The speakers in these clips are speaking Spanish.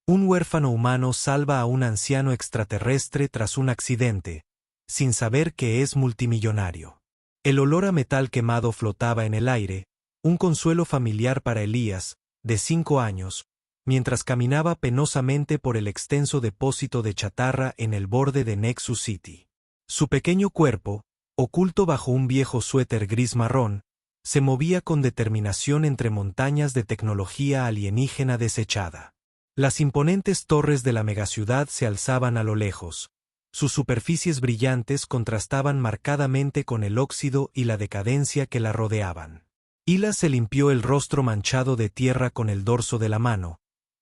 Un huérfano humano salva a un anciano extraterrestre tras un accidente, sin saber que es multimillonario. El olor a metal quemado flotaba en el aire, un consuelo familiar para Elías, de 5 años, mientras caminaba penosamente por el extenso depósito de chatarra en el borde de Nexus City. Su pequeño cuerpo, oculto bajo un viejo suéter gris-marrón, se movía con determinación entre montañas de tecnología alienígena desechada. Las imponentes torres de la megaciudad se alzaban a lo lejos. Sus superficies brillantes contrastaban marcadamente con el óxido y la decadencia que la rodeaban. Hila se limpió el rostro manchado de tierra con el dorso de la mano,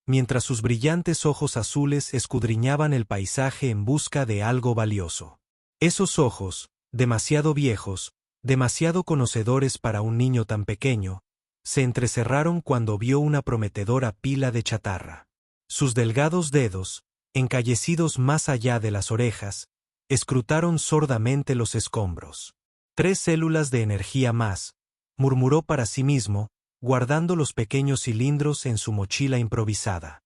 mientras sus brillantes ojos azules escudriñaban el paisaje en busca de algo valioso. Esos ojos, demasiado viejos, demasiado conocedores para un niño tan pequeño, se entrecerraron cuando vio una prometedora pila de chatarra. Sus delgados dedos, encallecidos más allá de las orejas, escrutaron sordamente los escombros. 3 células de energía más, murmuró para sí mismo, guardando los pequeños cilindros en su mochila improvisada.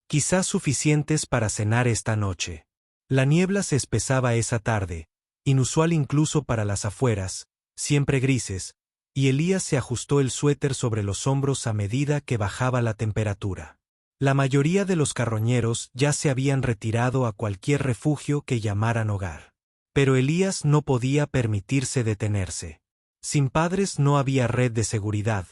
Quizás suficientes para cenar esta noche. La niebla se espesaba esa tarde, inusual incluso para las afueras, siempre grises, y Elías se ajustó el suéter sobre los hombros a medida que bajaba la temperatura. La mayoría de los carroñeros ya se habían retirado a cualquier refugio que llamaran hogar. Pero Elías no podía permitirse detenerse. Sin padres no había red de seguridad,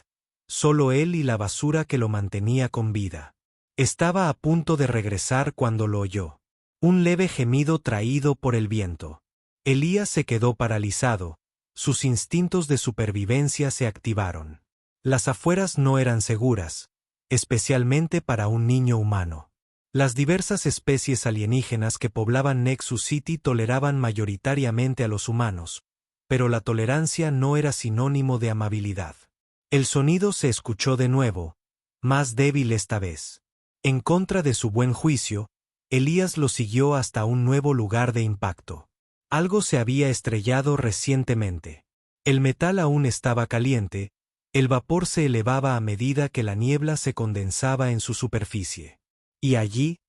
solo él y la basura que lo mantenía con vida. Estaba a punto de regresar cuando lo oyó. Un leve gemido traído por el viento. Elías se quedó paralizado, sus instintos de supervivencia se activaron. Las afueras no eran seguras, especialmente para un niño humano. Las diversas especies alienígenas que poblaban Nexus City toleraban mayoritariamente a los humanos, pero la tolerancia no era sinónimo de amabilidad. El sonido se escuchó de nuevo, más débil esta vez. En contra de su buen juicio, Elías lo siguió hasta un nuevo lugar de impacto. Algo se había estrellado recientemente. El metal aún estaba caliente, el vapor se elevaba a medida que la niebla se condensaba en su superficie. Y allí,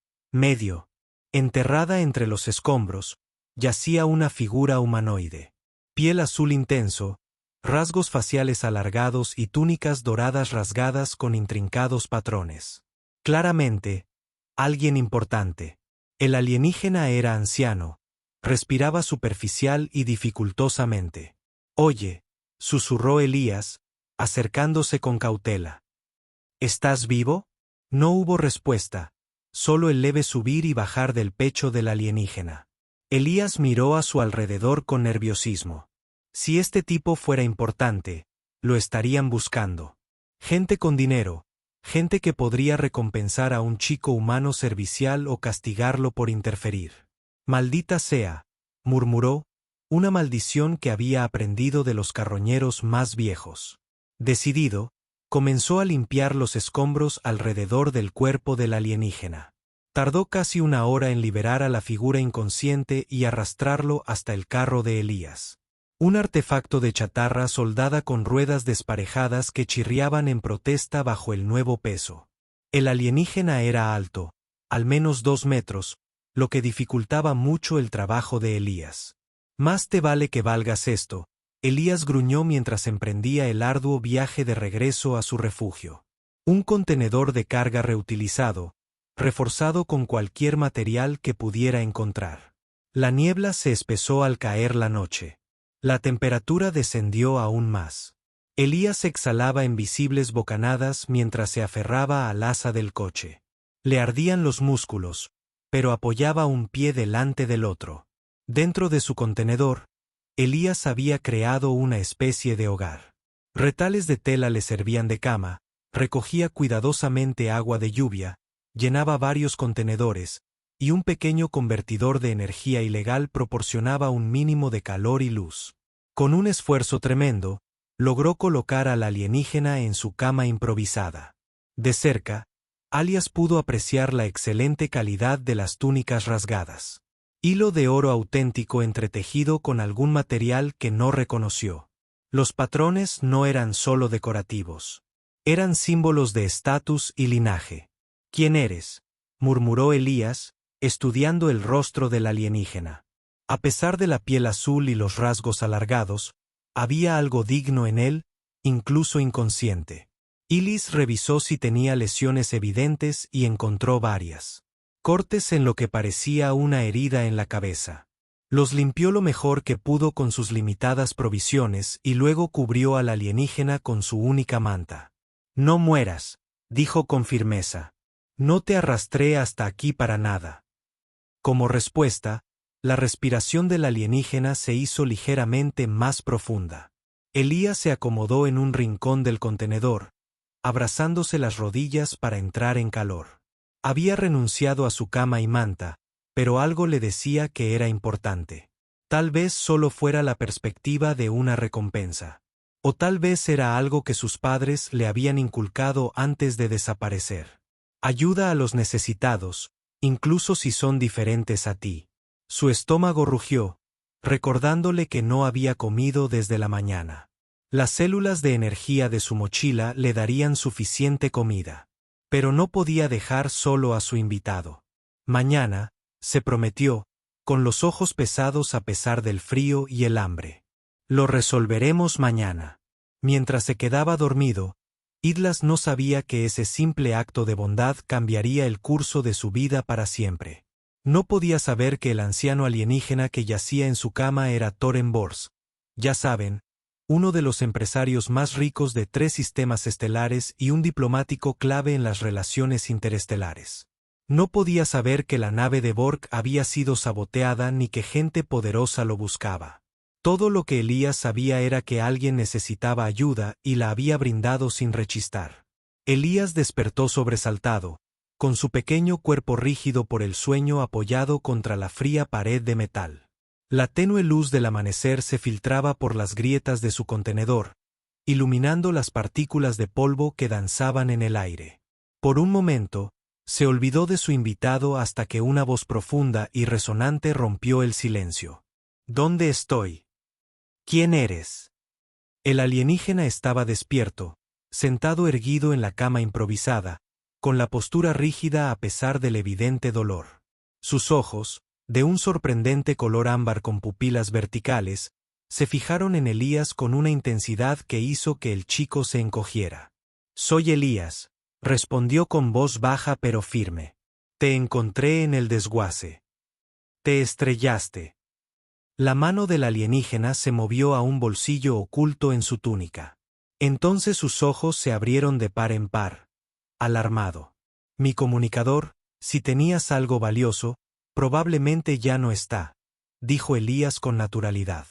enterrada entre los escombros, yacía una figura humanoide. Piel azul intenso, rasgos faciales alargados y túnicas doradas rasgadas con intrincados patrones. Claramente, alguien importante. El alienígena era anciano, respiraba superficial y dificultosamente. «Oye», susurró Elías, acercándose con cautela. «¿Estás vivo?» No hubo respuesta, solo el leve subir y bajar del pecho del alienígena. Elías miró a su alrededor con nerviosismo. Si este tipo fuera importante, lo estarían buscando. Gente con dinero, gente que podría recompensar a un chico humano servicial o castigarlo por interferir. «Maldita sea», murmuró, una maldición que había aprendido de los carroñeros más viejos. Decidido, comenzó a limpiar los escombros alrededor del cuerpo del alienígena. Tardó casi 1 hora en liberar a la figura inconsciente y arrastrarlo hasta el carro de Elías. Un artefacto de chatarra soldada con ruedas desparejadas que chirriaban en protesta bajo el nuevo peso. El alienígena era alto, al menos 2 metros, lo que dificultaba mucho el trabajo de Elías. «Más te vale que valgas esto», Elías gruñó mientras emprendía el arduo viaje de regreso a su refugio. Un contenedor de carga reutilizado, reforzado con cualquier material que pudiera encontrar. La niebla se espesó al caer la noche. La temperatura descendió aún más. Elías exhalaba en visibles bocanadas mientras se aferraba al asa del coche. Le ardían los músculos, pero apoyaba un pie delante del otro. Dentro de su contenedor, Elías había creado una especie de hogar. Retales de tela le servían de cama, recogía cuidadosamente agua de lluvia, llenaba varios contenedores, y un pequeño convertidor de energía ilegal proporcionaba un mínimo de calor y luz. Con un esfuerzo tremendo, logró colocar al alienígena en su cama improvisada. De cerca, Elías pudo apreciar la excelente calidad de las túnicas rasgadas. Hilo de oro auténtico entretejido con algún material que no reconoció. Los patrones no eran solo decorativos. Eran símbolos de estatus y linaje. «¿Quién eres?», murmuró Elías, estudiando el rostro del alienígena. A pesar de la piel azul y los rasgos alargados, había algo digno en él, incluso inconsciente. Ellis revisó si tenía lesiones evidentes y encontró varias. Cortes en lo que parecía una herida en la cabeza. Los limpió lo mejor que pudo con sus limitadas provisiones y luego cubrió al alienígena con su única manta. «No mueras», dijo con firmeza. «No te arrastré hasta aquí para nada». Como respuesta, la respiración del alienígena se hizo ligeramente más profunda. Elías se acomodó en un rincón del contenedor, abrazándose las rodillas para entrar en calor. Había renunciado a su cama y manta, pero algo le decía que era importante. Tal vez solo fuera la perspectiva de una recompensa. O tal vez era algo que sus padres le habían inculcado antes de desaparecer. Ayuda a los necesitados, incluso si son diferentes a ti. Su estómago rugió, recordándole que no había comido desde la mañana. Las células de energía de su mochila le darían suficiente comida. Pero no podía dejar solo a su invitado. Mañana, se prometió, con los ojos pesados a pesar del frío y el hambre. Lo resolveremos mañana. Mientras se quedaba dormido, Idlas no sabía que ese simple acto de bondad cambiaría el curso de su vida para siempre. No podía saber que el anciano alienígena que yacía en su cama era Thoren Bors. Ya saben, uno de los empresarios más ricos de 3 sistemas estelares y un diplomático clave en las relaciones interestelares. No podía saber que la nave de Borg había sido saboteada ni que gente poderosa lo buscaba. Todo lo que Elías sabía era que alguien necesitaba ayuda y la había brindado sin rechistar. Elías despertó sobresaltado, con su pequeño cuerpo rígido por el sueño apoyado contra la fría pared de metal. La tenue luz del amanecer se filtraba por las grietas de su contenedor, iluminando las partículas de polvo que danzaban en el aire. Por un momento, se olvidó de su invitado hasta que una voz profunda y resonante rompió el silencio. «¿Dónde estoy? ¿Quién eres?» El alienígena estaba despierto, sentado erguido en la cama improvisada, con la postura rígida a pesar del evidente dolor. Sus ojos, de un sorprendente color ámbar con pupilas verticales, se fijaron en Elías con una intensidad que hizo que el chico se encogiera. «Soy Elías», respondió con voz baja pero firme. «Te encontré en el desguace. Te estrellaste». La mano del alienígena se movió a un bolsillo oculto en su túnica. Entonces sus ojos se abrieron de par en par, alarmado. «Mi comunicador, si tenías algo valioso, probablemente ya no está», dijo Elías con naturalidad.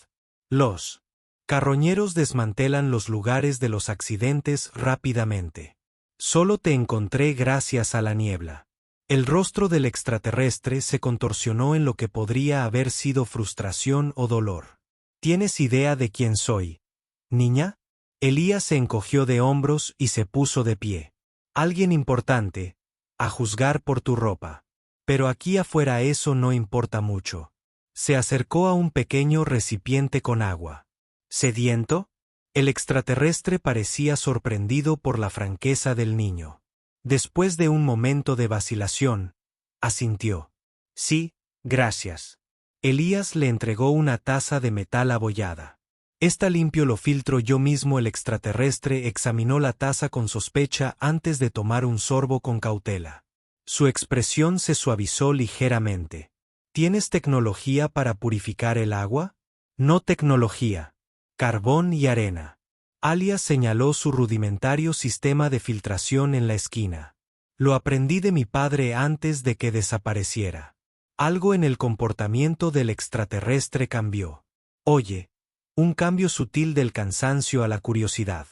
«Los carroñeros desmantelan los lugares de los accidentes rápidamente. Solo te encontré gracias a la niebla». El rostro del extraterrestre se contorsionó en lo que podría haber sido frustración o dolor. «¿Tienes idea de quién soy, niña?» Elías se encogió de hombros y se puso de pie. «Alguien importante, a juzgar por tu ropa. Pero aquí afuera eso no importa mucho». Se acercó a un pequeño recipiente con agua. «¿Sediento?» El extraterrestre parecía sorprendido por la franqueza del niño. Después de un momento de vacilación, asintió. «Sí, gracias». Elías le entregó una taza de metal abollada. «Esta limpio lo filtro yo mismo». El extraterrestre examinó la taza con sospecha antes de tomar un sorbo con cautela. Su expresión se suavizó ligeramente. «¿Tienes tecnología para purificar el agua?» «No tecnología. Carbón y arena». Alias señaló su rudimentario sistema de filtración en la esquina. «Lo aprendí de mi padre antes de que desapareciera». Algo en el comportamiento del extraterrestre cambió. «Oye, un cambio sutil del cansancio a la curiosidad.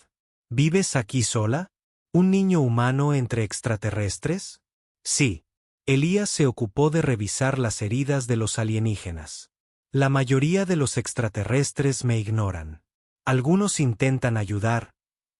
¿Vives aquí sola? ¿Un niño humano entre extraterrestres?» «Sí». Elías se ocupó de revisar las heridas de los alienígenas. «La mayoría de los extraterrestres me ignoran. Algunos intentan ayudar,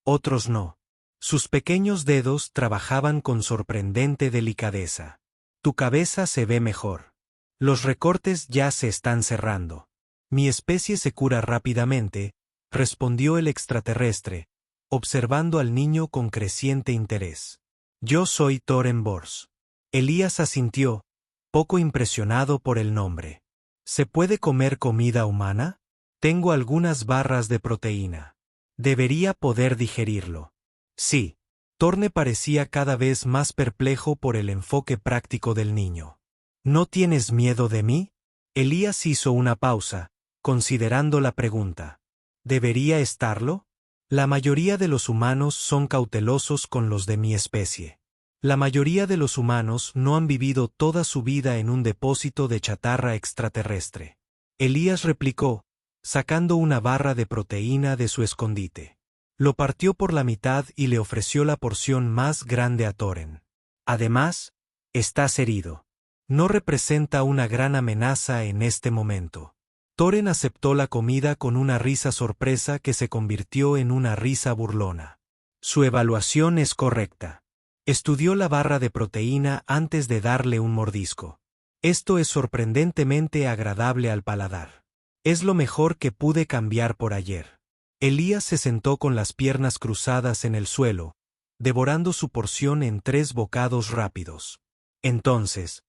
otros no». Sus pequeños dedos trabajaban con sorprendente delicadeza. «Tu cabeza se ve mejor. Los recortes ya se están cerrando. Mi especie se cura rápidamente», respondió el extraterrestre, observando al niño con creciente interés. «Yo soy Thoren Bors. Elías asintió, poco impresionado por el nombre. ¿Se puede comer comida humana? Tengo algunas barras de proteína. Debería poder digerirlo. Sí. Thorne parecía cada vez más perplejo por el enfoque práctico del niño. ¿No tienes miedo de mí? Elías hizo una pausa, considerando la pregunta. ¿Debería estarlo? La mayoría de los humanos son cautelosos con los de mi especie. La mayoría de los humanos no han vivido toda su vida en un depósito de chatarra extraterrestre. Elías replicó, sacando una barra de proteína de su escondite. Lo partió por la mitad y le ofreció la porción más grande a Thorin. Además, estás herido. No representa una gran amenaza en este momento. Thorin aceptó la comida con una risa sorpresa que se convirtió en una risa burlona. Su evaluación es correcta. Estudió la barra de proteína antes de darle un mordisco. Esto es sorprendentemente agradable al paladar. Es lo mejor que pude cambiar por ayer. Elías se sentó con las piernas cruzadas en el suelo, devorando su porción en 3 bocados rápidos. Entonces,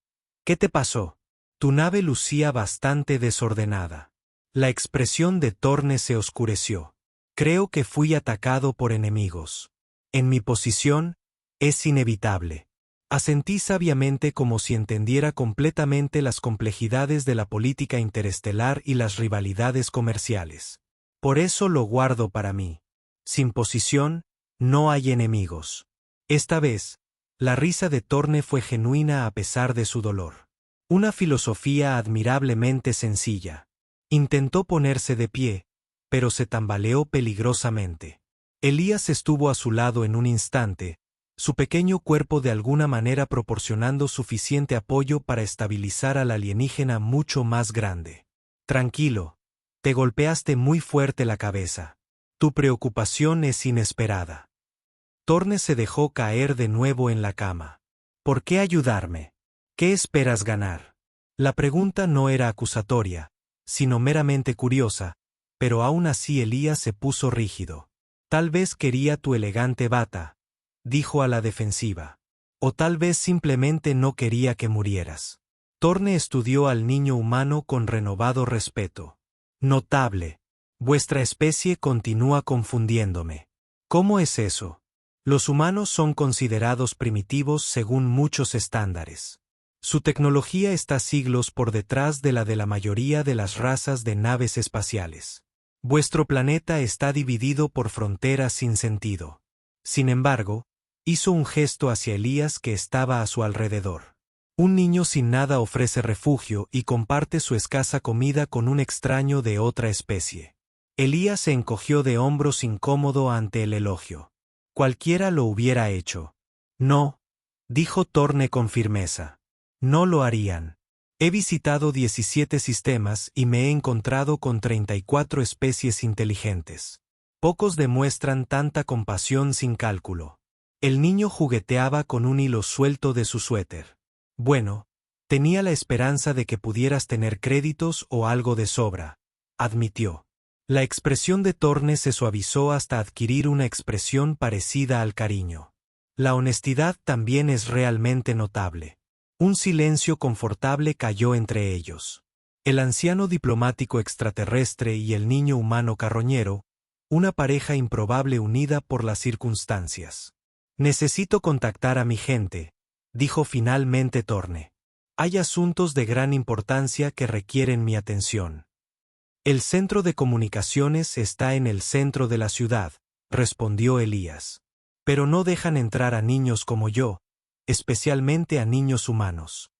¿qué te pasó? Tu nave lucía bastante desordenada. La expresión de Thorne se oscureció. Creo que fui atacado por enemigos. En mi posición, es inevitable. Asentí sabiamente como si entendiera completamente las complejidades de la política interestelar y las rivalidades comerciales. Por eso lo guardo para mí. Sin posición, no hay enemigos. Esta vez, la risa de Thorne fue genuina a pesar de su dolor. Una filosofía admirablemente sencilla. Intentó ponerse de pie, pero se tambaleó peligrosamente. Elías estuvo a su lado en un instante, su pequeño cuerpo de alguna manera proporcionando suficiente apoyo para estabilizar al alienígena mucho más grande. Tranquilo. Te golpeaste muy fuerte la cabeza. Tu preocupación es inesperada. Thorne se dejó caer de nuevo en la cama. ¿Por qué ayudarme? ¿Qué esperas ganar? La pregunta no era acusatoria, sino meramente curiosa, pero aún así Elías se puso rígido. Tal vez quería tu elegante bata, dijo a la defensiva. O tal vez simplemente no quería que murieras. Thorne estudió al niño humano con renovado respeto. Notable. Vuestra especie continúa confundiéndome. ¿Cómo es eso? Los humanos son considerados primitivos según muchos estándares. Su tecnología está siglos por detrás de la mayoría de las razas de naves espaciales. Vuestro planeta está dividido por fronteras sin sentido. Sin embargo, hizo un gesto hacia Elías que estaba a su alrededor. Un niño sin nada ofrece refugio y comparte su escasa comida con un extraño de otra especie. Elías se encogió de hombros incómodo ante el elogio. Cualquiera lo hubiera hecho. No, dijo Thorne con firmeza. No lo harían. He visitado 17 sistemas y me he encontrado con 34 especies inteligentes. Pocos demuestran tanta compasión sin cálculo. El niño jugueteaba con un hilo suelto de su suéter. Bueno, tenía la esperanza de que pudieras tener créditos o algo de sobra, admitió. La expresión de Thorne se suavizó hasta adquirir una expresión parecida al cariño. La honestidad también es realmente notable. Un silencio confortable cayó entre ellos. El anciano diplomático extraterrestre y el niño humano carroñero, una pareja improbable unida por las circunstancias. Necesito contactar a mi gente, dijo finalmente Thorne. Hay asuntos de gran importancia que requieren mi atención. El centro de comunicaciones está en el centro de la ciudad, respondió Elías. Pero no dejan entrar a niños como yo, especialmente a niños humanos.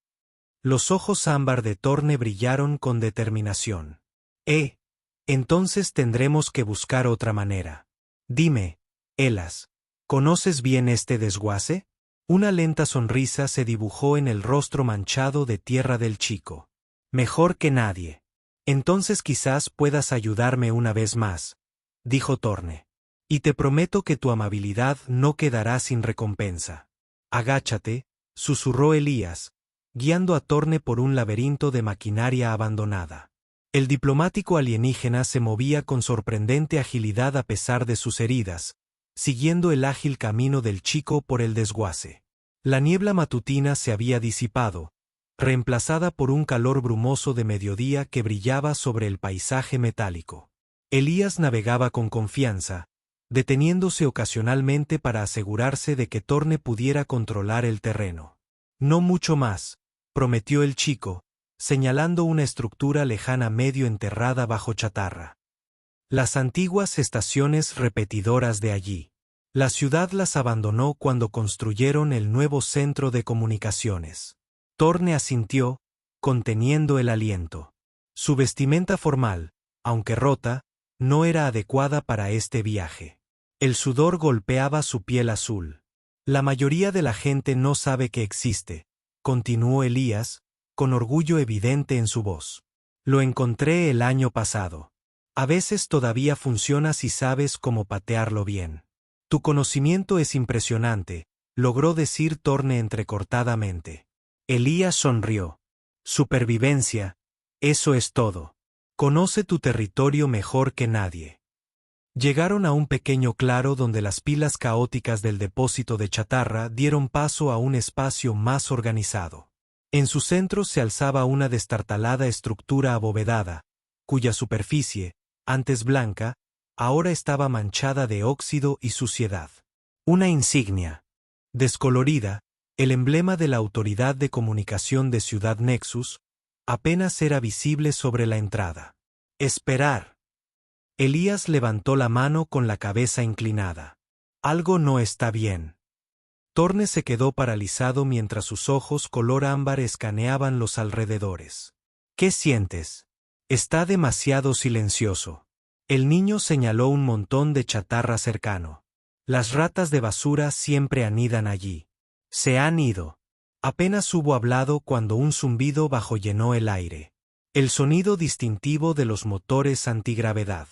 Los ojos ámbar de Thorne brillaron con determinación. Entonces tendremos que buscar otra manera. Dime, Elas, ¿conoces bien este desguace? Una lenta sonrisa se dibujó en el rostro manchado de tierra del chico. Mejor que nadie. Entonces quizás puedas ayudarme una vez más, dijo Thorne. Y te prometo que tu amabilidad no quedará sin recompensa. Agáchate, susurró Elías, guiando a Thorne por un laberinto de maquinaria abandonada. El diplomático alienígena se movía con sorprendente agilidad a pesar de sus heridas, siguiendo el ágil camino del chico por el desguace. La niebla matutina se había disipado, reemplazada por un calor brumoso de mediodía que brillaba sobre el paisaje metálico. Elías navegaba con confianza, deteniéndose ocasionalmente para asegurarse de que Thorne pudiera controlar el terreno. No mucho más, prometió el chico, señalando una estructura lejana medio enterrada bajo chatarra. Las antiguas estaciones repetidoras de allí. La ciudad las abandonó cuando construyeron el nuevo centro de comunicaciones. Thorne asintió, conteniendo el aliento. Su vestimenta formal, aunque rota, no era adecuada para este viaje. El sudor golpeaba su piel azul. La mayoría de la gente no sabe que existe, continuó Elías, con orgullo evidente en su voz. Lo encontré el año pasado. A veces todavía funciona si sabes cómo patearlo bien. Tu conocimiento es impresionante, logró decir Thorne entrecortadamente. Elías sonrió. Supervivencia, eso es todo. Conoce tu territorio mejor que nadie. Llegaron a un pequeño claro donde las pilas caóticas del depósito de chatarra dieron paso a un espacio más organizado. En su centro se alzaba una destartalada estructura abovedada, cuya superficie, antes blanca, ahora estaba manchada de óxido y suciedad. Una insignia. Descolorida, el emblema de la Autoridad de Comunicación de Ciudad Nexus, apenas era visible sobre la entrada. Esperar. Elías levantó la mano con la cabeza inclinada. Algo no está bien. Thorne se quedó paralizado mientras sus ojos color ámbar escaneaban los alrededores. ¿Qué sientes? Está demasiado silencioso. El niño señaló un montón de chatarra cercano. Las ratas de basura siempre anidan allí. Se han ido. Apenas hubo hablado cuando un zumbido bajo llenó el aire. El sonido distintivo de los motores antigravedad.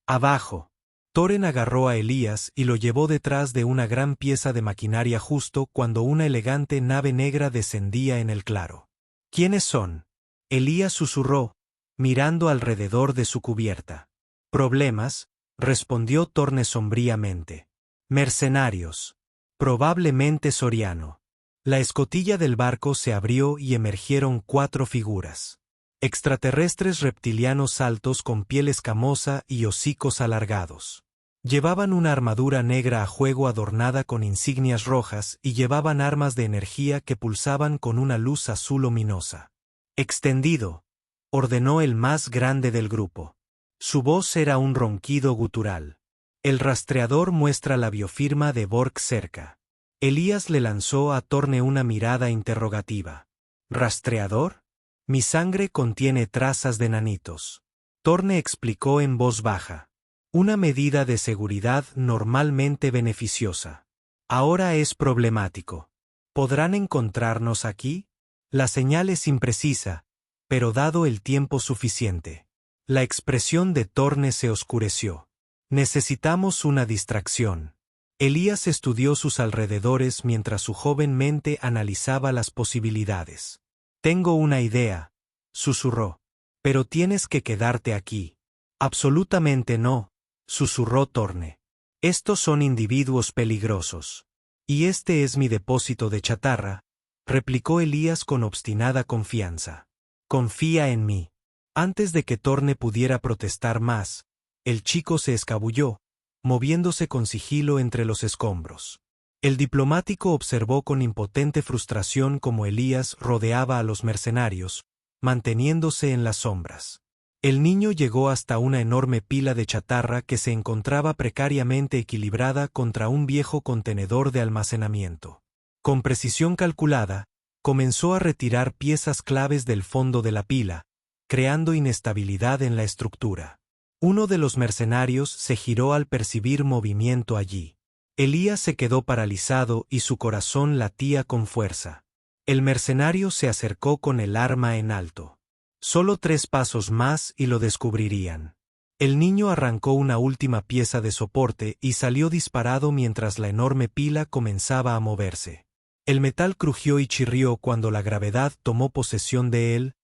Abajo. Thorin agarró a Elías y lo llevó detrás de una gran pieza de maquinaria justo cuando una elegante nave negra descendía en el claro. ¿Quiénes son? Elías susurró, mirando alrededor de su cubierta. Problemas, respondió Thorne sombríamente. Mercenarios. Probablemente Soriano. La escotilla del barco se abrió y emergieron 4 figuras. Extraterrestres reptilianos altos con piel escamosa y hocicos alargados. Llevaban una armadura negra a juego adornada con insignias rojas y llevaban armas de energía que pulsaban con una luz azul luminosa. Extendido, ordenó el más grande del grupo. Su voz era un ronquido gutural. El rastreador muestra la biofirma de Borg cerca. Elías le lanzó a Thorne una mirada interrogativa. ¿Rastreador? Mi sangre contiene trazas de nanitos. Thorne explicó en voz baja. Una medida de seguridad normalmente beneficiosa. Ahora es problemático. ¿Podrán encontrarnos aquí? La señal es imprecisa, pero dado el tiempo suficiente. La expresión de Thorne se oscureció. Necesitamos una distracción. Elías estudió sus alrededores mientras su joven mente analizaba las posibilidades. Tengo una idea, susurró. Pero tienes que quedarte aquí. Absolutamente no, susurró Thorne. Estos son individuos peligrosos. Y este es mi depósito de chatarra, replicó Elías con obstinada confianza. Confía en mí. Antes de que Thorne pudiera protestar más, el chico se escabulló, moviéndose con sigilo entre los escombros. El diplomático observó con impotente frustración cómo Elías rodeaba a los mercenarios, manteniéndose en las sombras. El niño llegó hasta una enorme pila de chatarra que se encontraba precariamente equilibrada contra un viejo contenedor de almacenamiento. Con precisión calculada, comenzó a retirar piezas claves del fondo de la pila, creando inestabilidad en la estructura. Uno de los mercenarios se giró al percibir movimiento allí. Elías se quedó paralizado y su corazón latía con fuerza. El mercenario se acercó con el arma en alto. Solo 3 pasos más y lo descubrirían. El niño arrancó una última pieza de soporte y salió disparado mientras la enorme pila comenzaba a moverse. El metal crujió y chirrió cuando la gravedad tomó posesión de él,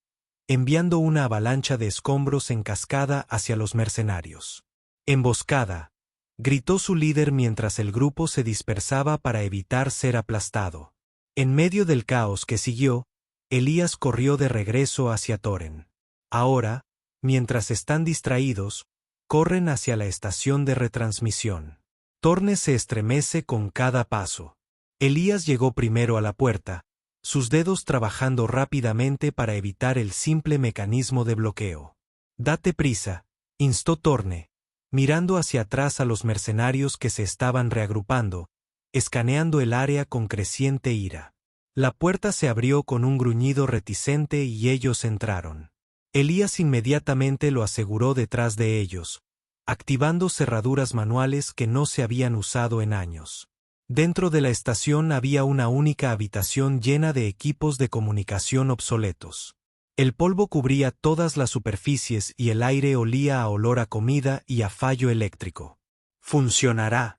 enviando una avalancha de escombros en cascada hacia los mercenarios. Emboscada, gritó su líder mientras el grupo se dispersaba para evitar ser aplastado. En medio del caos que siguió, Elías corrió de regreso hacia Thoren. Ahora, mientras están distraídos, corren hacia la estación de retransmisión. Torne se estremece con cada paso. Elías llegó primero a la puerta, sus dedos trabajando rápidamente para evitar el simple mecanismo de bloqueo. «Date prisa», instó Torne, mirando hacia atrás a los mercenarios que se estaban reagrupando, escaneando el área con creciente ira. La puerta se abrió con un gruñido reticente y ellos entraron. Elías inmediatamente lo aseguró detrás de ellos, activando cerraduras manuales que no se habían usado en años. Dentro de la estación había una única habitación llena de equipos de comunicación obsoletos. El polvo cubría todas las superficies y el aire olía a olor a comida y a fallo eléctrico. «¿Funcionará?»,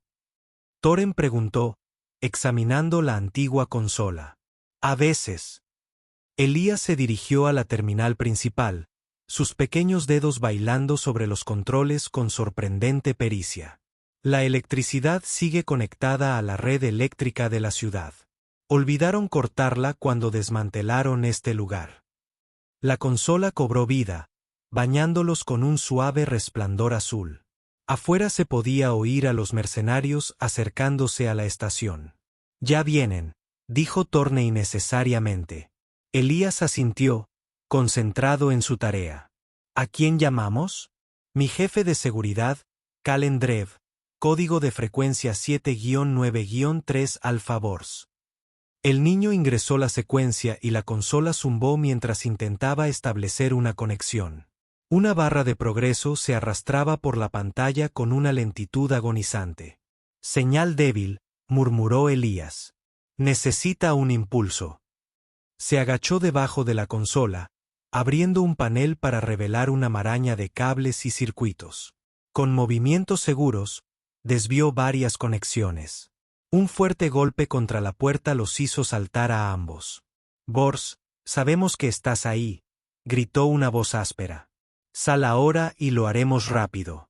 Thoren preguntó, examinando la antigua consola. «A veces». Elías se dirigió a la terminal principal, sus pequeños dedos bailando sobre los controles con sorprendente pericia. La electricidad sigue conectada a la red eléctrica de la ciudad. Olvidaron cortarla cuando desmantelaron este lugar. La consola cobró vida, bañándolos con un suave resplandor azul. Afuera se podía oír a los mercenarios acercándose a la estación. «Ya vienen», dijo Torne innecesariamente. Elías asintió, concentrado en su tarea. «¿A quién llamamos?» «Mi jefe de seguridad, Kalen Drev, código de frecuencia 7-9-3 Alpha Bors». El niño ingresó la secuencia y la consola zumbó mientras intentaba establecer una conexión. Una barra de progreso se arrastraba por la pantalla con una lentitud agonizante. «Señal débil», murmuró Elías. «Necesita un impulso». Se agachó debajo de la consola, abriendo un panel para revelar una maraña de cables y circuitos. Con movimientos seguros, desvió varias conexiones. Un fuerte golpe contra la puerta los hizo saltar a ambos. «Bors, sabemos que estás ahí», gritó una voz áspera. «Sal ahora y lo haremos rápido».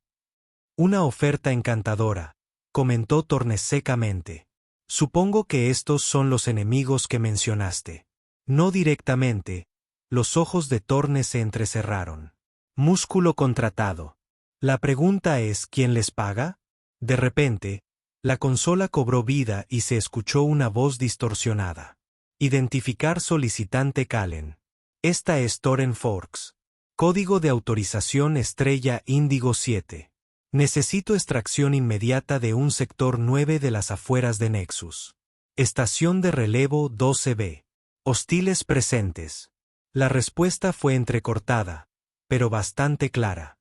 «Una oferta encantadora», comentó Torne secamente. «Supongo que estos son los enemigos que mencionaste». No directamente, los ojos de Torne se entrecerraron. «Músculo contratado. La pregunta es ¿quién les paga?» De repente, la consola cobró vida y se escuchó una voz distorsionada. «Identificar solicitante Kalen. Esta es Thoren Forks. Código de autorización estrella Índigo 7. Necesito extracción inmediata de un sector 9 de las afueras de Nexus. Estación de relevo 12B. Hostiles presentes». La respuesta fue entrecortada, pero bastante clara.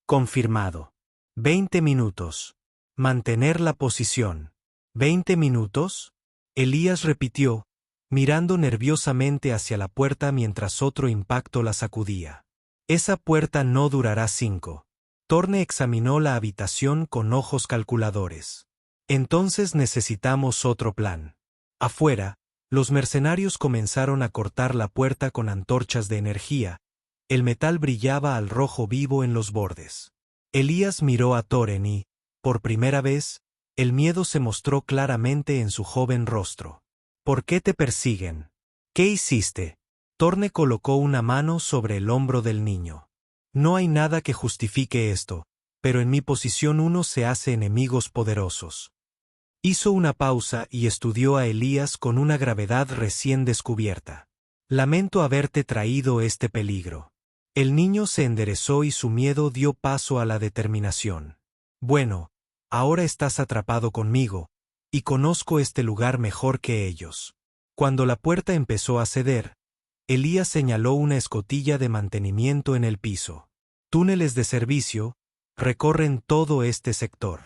Confirmado. 20 minutos. Mantener la posición. ¿20 minutos? Elías repitió, mirando nerviosamente hacia la puerta mientras otro impacto la sacudía. «Esa puerta no durará 5. Torne examinó la habitación con ojos calculadores. «Entonces necesitamos otro plan». Afuera, los mercenarios comenzaron a cortar la puerta con antorchas de energía. El metal brillaba al rojo vivo en los bordes. Elías miró a Thoren y, por primera vez, el miedo se mostró claramente en su joven rostro. «¿Por qué te persiguen? ¿Qué hiciste?» Torne colocó una mano sobre el hombro del niño. «No hay nada que justifique esto, pero en mi posición uno se hace enemigos poderosos». Hizo una pausa y estudió a Elías con una gravedad recién descubierta. «Lamento haberte traído este peligro». El niño se enderezó y su miedo dio paso a la determinación. «Bueno, ahora estás atrapado conmigo, y conozco este lugar mejor que ellos». Cuando la puerta empezó a ceder, Elías señaló una escotilla de mantenimiento en el piso. «Túneles de servicio recorren todo este sector».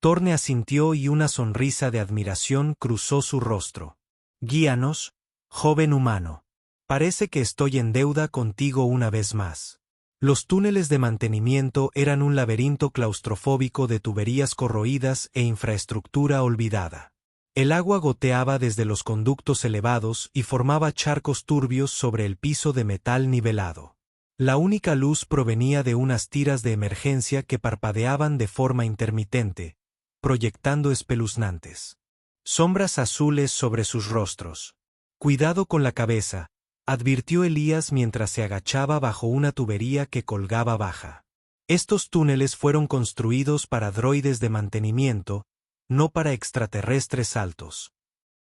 Torne asintió y una sonrisa de admiración cruzó su rostro. «Guíanos, joven humano. Parece que estoy en deuda contigo una vez más». Los túneles de mantenimiento eran un laberinto claustrofóbico de tuberías corroídas e infraestructura olvidada. El agua goteaba desde los conductos elevados y formaba charcos turbios sobre el piso de metal nivelado. La única luz provenía de unas tiras de emergencia que parpadeaban de forma intermitente, proyectando espeluznantes sombras azules sobre sus rostros. Cuidado con la cabeza, advirtió Elías mientras se agachaba bajo una tubería que colgaba baja. Estos túneles fueron construidos para droides de mantenimiento, no para extraterrestres altos.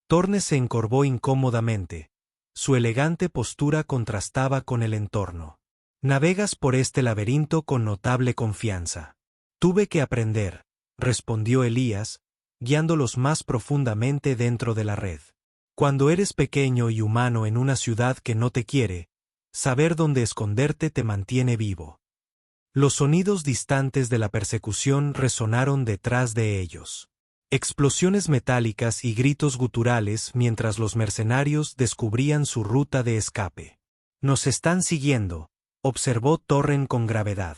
Thorne se encorvó incómodamente. Su elegante postura contrastaba con el entorno. Navegas por este laberinto con notable confianza. Tuve que aprender, respondió Elías, guiándolos más profundamente dentro de la red. Cuando eres pequeño y humano en una ciudad que no te quiere, saber dónde esconderte te mantiene vivo. Los sonidos distantes de la persecución resonaron detrás de ellos. Explosiones metálicas y gritos guturales mientras los mercenarios descubrían su ruta de escape. Nos están siguiendo, observó Thorne con gravedad.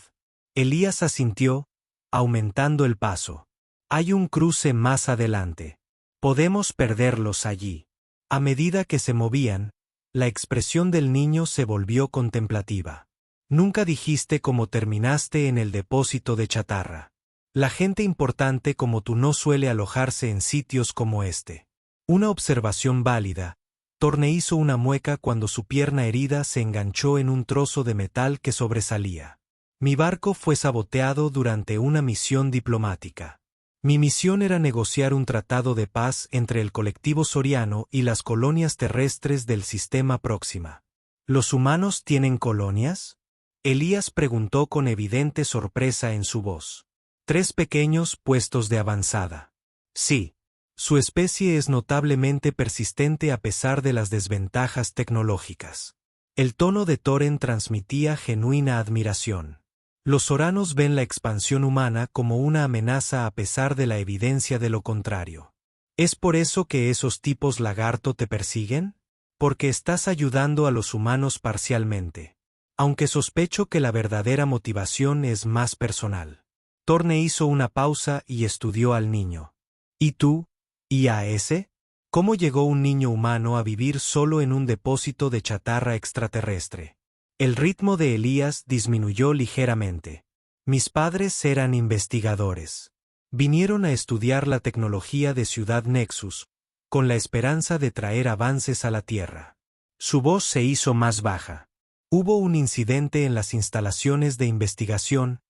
Elías asintió, aumentando el paso. Hay un cruce más adelante. Podemos perderlos allí. A medida que se movían, la expresión del niño se volvió contemplativa. Nunca dijiste cómo terminaste en el depósito de chatarra. La gente importante como tú no suele alojarse en sitios como este. Una observación válida. Thorne hizo una mueca cuando su pierna herida se enganchó en un trozo de metal que sobresalía. Mi barco fue saboteado durante una misión diplomática. Mi misión era negociar un tratado de paz entre el colectivo soriano y las colonias terrestres del sistema Próxima. ¿Los humanos tienen colonias? Elías preguntó con evidente sorpresa en su voz. 3 pequeños puestos de avanzada. Sí. Su especie es notablemente persistente a pesar de las desventajas tecnológicas. El tono de Thorne transmitía genuina admiración. Los soranos ven la expansión humana como una amenaza a pesar de la evidencia de lo contrario. ¿Es por eso que esos tipos lagarto te persiguen? Porque estás ayudando a los humanos parcialmente. Aunque sospecho que la verdadera motivación es más personal. Thorne hizo una pausa y estudió al niño. ¿Y tú? ¿Y a ese? ¿Cómo llegó un niño humano a vivir solo en un depósito de chatarra extraterrestre? El ritmo de Elías disminuyó ligeramente. Mis padres eran investigadores. Vinieron a estudiar la tecnología de Ciudad Nexus, con la esperanza de traer avances a la Tierra. Su voz se hizo más baja. Hubo un incidente en las instalaciones de investigación,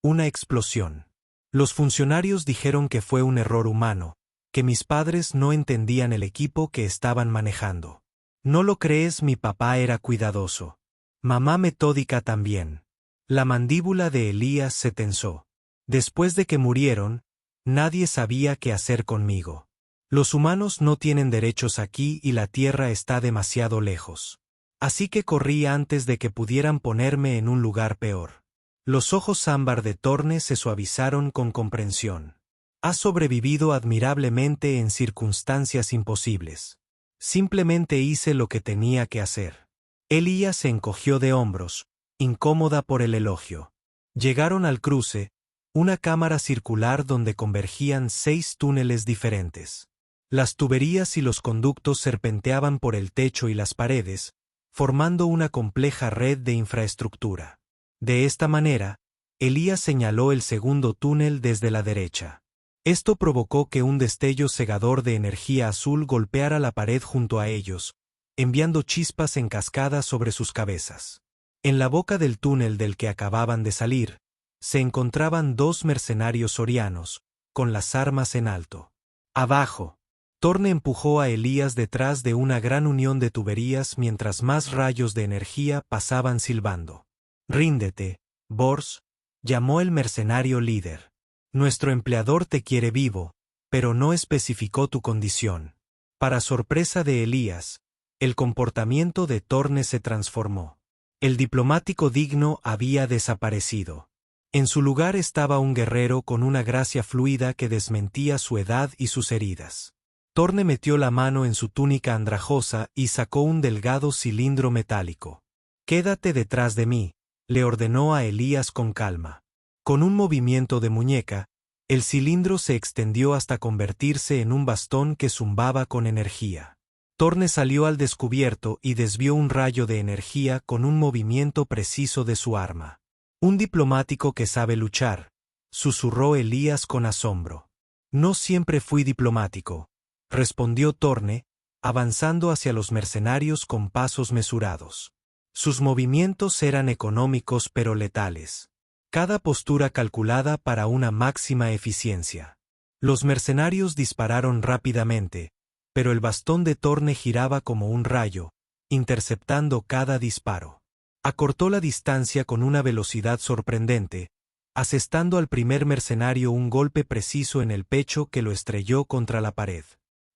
una explosión. Los funcionarios dijeron que fue un error humano, que mis padres no entendían el equipo que estaban manejando. ¿No lo crees? Mi papá era cuidadoso. Mamá metódica también. La mandíbula de Elías se tensó. Después de que murieron, nadie sabía qué hacer conmigo. Los humanos no tienen derechos aquí y la Tierra está demasiado lejos. Así que corrí antes de que pudieran ponerme en un lugar peor. Los ojos ámbar de Thorne se suavizaron con comprensión. Has sobrevivido admirablemente en circunstancias imposibles. Simplemente hice lo que tenía que hacer. Elías se encogió de hombros, incómoda por el elogio. Llegaron al cruce, una cámara circular donde convergían 6 túneles diferentes. Las tuberías y los conductos serpenteaban por el techo y las paredes, formando una compleja red de infraestructura. De esta manera, Elías señaló el segundo túnel desde la derecha. Esto provocó que un destello cegador de energía azul golpeara la pared junto a ellos, enviando chispas en cascada sobre sus cabezas. En la boca del túnel del que acababan de salir, se encontraban 2 mercenarios sorianos, con las armas en alto. Abajo. Thorne empujó a Elías detrás de una gran unión de tuberías mientras más rayos de energía pasaban silbando. Ríndete, Bors, llamó el mercenario líder. Nuestro empleador te quiere vivo, pero no especificó tu condición. Para sorpresa de Elías, el comportamiento de Thorne se transformó. El diplomático digno había desaparecido. En su lugar estaba un guerrero con una gracia fluida que desmentía su edad y sus heridas. Thorne metió la mano en su túnica andrajosa y sacó un delgado cilindro metálico. «Quédate detrás de mí», le ordenó a Elías con calma. Con un movimiento de muñeca, el cilindro se extendió hasta convertirse en un bastón que zumbaba con energía. Thorne salió al descubierto y desvió un rayo de energía con un movimiento preciso de su arma. «Un diplomático que sabe luchar», susurró Elías con asombro. «No siempre fui diplomático. respondió Torne, avanzando hacia los mercenarios con pasos mesurados. Sus movimientos eran económicos pero letales. Cada postura calculada para una máxima eficiencia. Los mercenarios dispararon rápidamente, pero el bastón de Torne giraba como un rayo, interceptando cada disparo. Acortó la distancia con una velocidad sorprendente, asestando al primer mercenario un golpe preciso en el pecho que lo estrelló contra la pared.